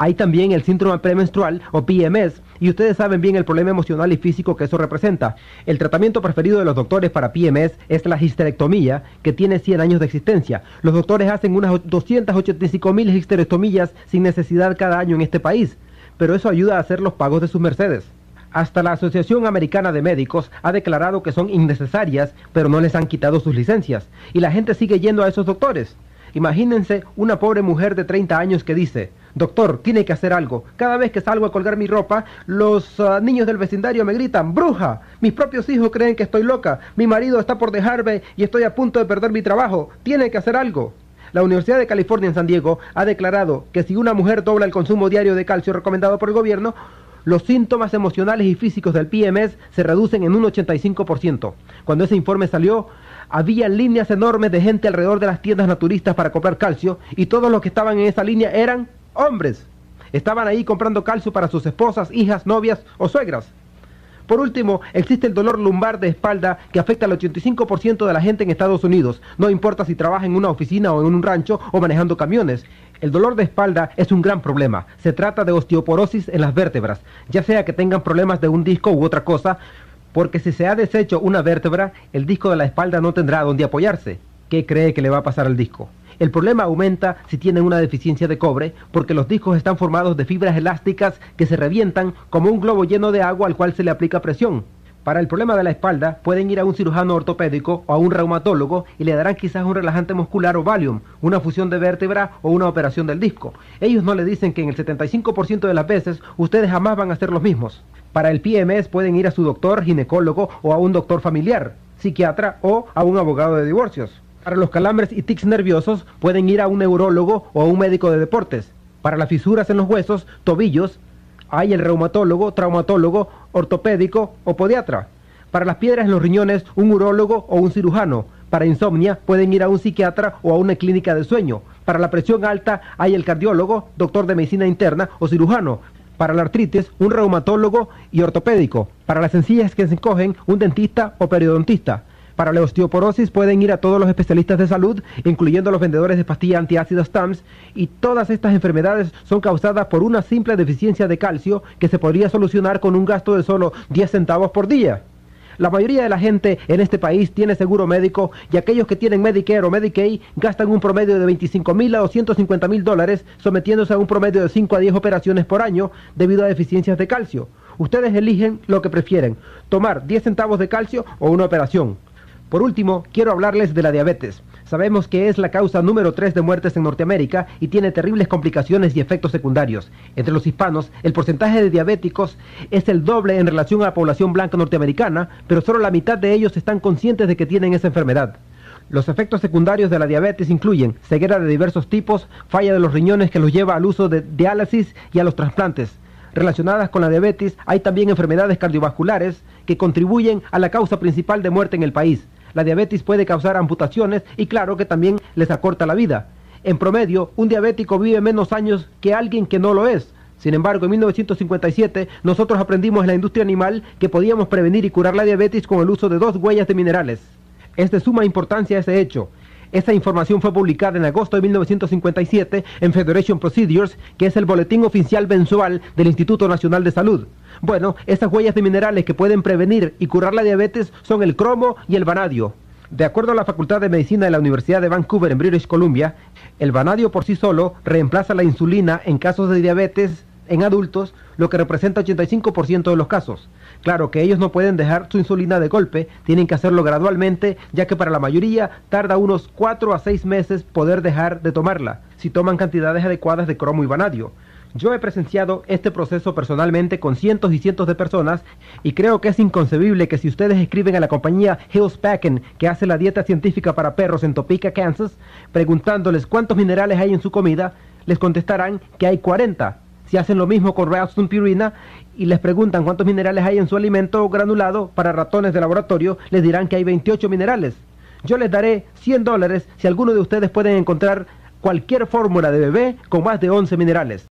Hay también el síndrome premenstrual o PMS, y ustedes saben bien el problema emocional y físico que eso representa. El tratamiento preferido de los doctores para PMS es la histerectomía, que tiene 100 años de existencia. Los doctores hacen unas 285.000 histerectomías sin necesidad cada año en este país, pero eso ayuda a hacer los pagos de sus mercedes. Hasta la Asociación Americana de Médicos ha declarado que son innecesarias, pero no les han quitado sus licencias, y la gente sigue yendo a esos doctores. Imagínense una pobre mujer de 30 años que dice, doctor, tiene que hacer algo. Cada vez que salgo a colgar mi ropa, los niños del vecindario me gritan, ¡bruja! Mis propios hijos creen que estoy loca. Mi marido está por dejarme y estoy a punto de perder mi trabajo. Tiene que hacer algo. La Universidad de California en San Diego ha declarado que si una mujer dobla el consumo diario de calcio recomendado por el gobierno, los síntomas emocionales y físicos del PMS se reducen en un 85%. Cuando ese informe salió, había líneas enormes de gente alrededor de las tiendas naturistas para comprar calcio y todos los que estaban en esa línea eran hombres. Estaban ahí comprando calcio para sus esposas, hijas, novias o suegras. Por último, existe el dolor lumbar de espalda que afecta al 85% de la gente en Estados Unidos, no importa si trabaja en una oficina o en un rancho o manejando camiones. El dolor de espalda es un gran problema. Se trata de osteoporosis en las vértebras, ya sea que tengan problemas de un disco u otra cosa, porque si se ha deshecho una vértebra, el disco de la espalda no tendrá dónde apoyarse. ¿Qué cree que le va a pasar al disco? El problema aumenta si tienen una deficiencia de cobre, porque los discos están formados de fibras elásticas que se revientan como un globo lleno de agua al cual se le aplica presión. Para el problema de la espalda, pueden ir a un cirujano ortopédico o a un reumatólogo y le darán quizás un relajante muscular o Valium, una fusión de vértebra o una operación del disco. Ellos no le dicen que en el 75% de las veces ustedes jamás van a ser los mismos. Para el PMS pueden ir a su doctor, ginecólogo o a un doctor familiar, psiquiatra o a un abogado de divorcios. Para los calambres y tics nerviosos pueden ir a un neurólogo o a un médico de deportes. Para las fisuras en los huesos, tobillos, hay el reumatólogo, traumatólogo, ortopédico o podiatra. Para las piedras en los riñones, un urólogo o un cirujano. Para insomnia pueden ir a un psiquiatra o a una clínica de sueño. Para la presión alta hay el cardiólogo, doctor de medicina interna o cirujano. Para la artritis, un reumatólogo y ortopédico. Para las encías que se encogen, un dentista o periodontista. Para la osteoporosis pueden ir a todos los especialistas de salud, incluyendo los vendedores de pastillas antiácidos TAMS, y todas estas enfermedades son causadas por una simple deficiencia de calcio que se podría solucionar con un gasto de solo 10 centavos por día. La mayoría de la gente en este país tiene seguro médico y aquellos que tienen Medicare o Medicaid gastan un promedio de $25,000 a $250,000 sometiéndose a un promedio de 5 a 10 operaciones por año debido a deficiencias de calcio. Ustedes eligen lo que prefieren, tomar 10 centavos de calcio o una operación. Por último, quiero hablarles de la diabetes. Sabemos que es la causa número 3 de muertes en Norteamérica y tiene terribles complicaciones y efectos secundarios. Entre los hispanos, el porcentaje de diabéticos es el doble en relación a la población blanca norteamericana, pero solo la mitad de ellos están conscientes de que tienen esa enfermedad. Los efectos secundarios de la diabetes incluyen ceguera de diversos tipos, falla de los riñones que los lleva al uso de diálisis y a los trasplantes. Relacionadas con la diabetes, hay también enfermedades cardiovasculares que contribuyen a la causa principal de muerte en el país. La diabetes puede causar amputaciones y claro que también les acorta la vida. En promedio, un diabético vive menos años que alguien que no lo es. Sin embargo, en 1957 nosotros aprendimos en la industria animal que podíamos prevenir y curar la diabetes con el uso de 2 huellas de minerales. Es de suma importancia ese hecho. Esta información fue publicada en agosto de 1957 en Federation Procedures, que es el boletín oficial mensual del Instituto Nacional de Salud. Bueno, estas huellas de minerales que pueden prevenir y curar la diabetes son el cromo y el vanadio. De acuerdo a la Facultad de Medicina de la Universidad de Vancouver en British Columbia, el vanadio por sí solo reemplaza la insulina en casos de diabetes en adultos, lo que representa 85% de los casos. Claro que ellos no pueden dejar su insulina de golpe, tienen que hacerlo gradualmente, ya que para la mayoría tarda unos 4 a 6 meses poder dejar de tomarla, si toman cantidades adecuadas de cromo y vanadio. Yo he presenciado este proceso personalmente con cientos y cientos de personas y creo que es inconcebible que si ustedes escriben a la compañía Hill's-Packing, que hace la dieta científica para perros en Topeka, Kansas, preguntándoles cuántos minerales hay en su comida, les contestarán que hay 40. Si hacen lo mismo con Ralston Purina y les preguntan cuántos minerales hay en su alimento granulado para ratones de laboratorio, les dirán que hay 28 minerales. Yo les daré $100 si alguno de ustedes pueden encontrar cualquier fórmula de bebé con más de 11 minerales.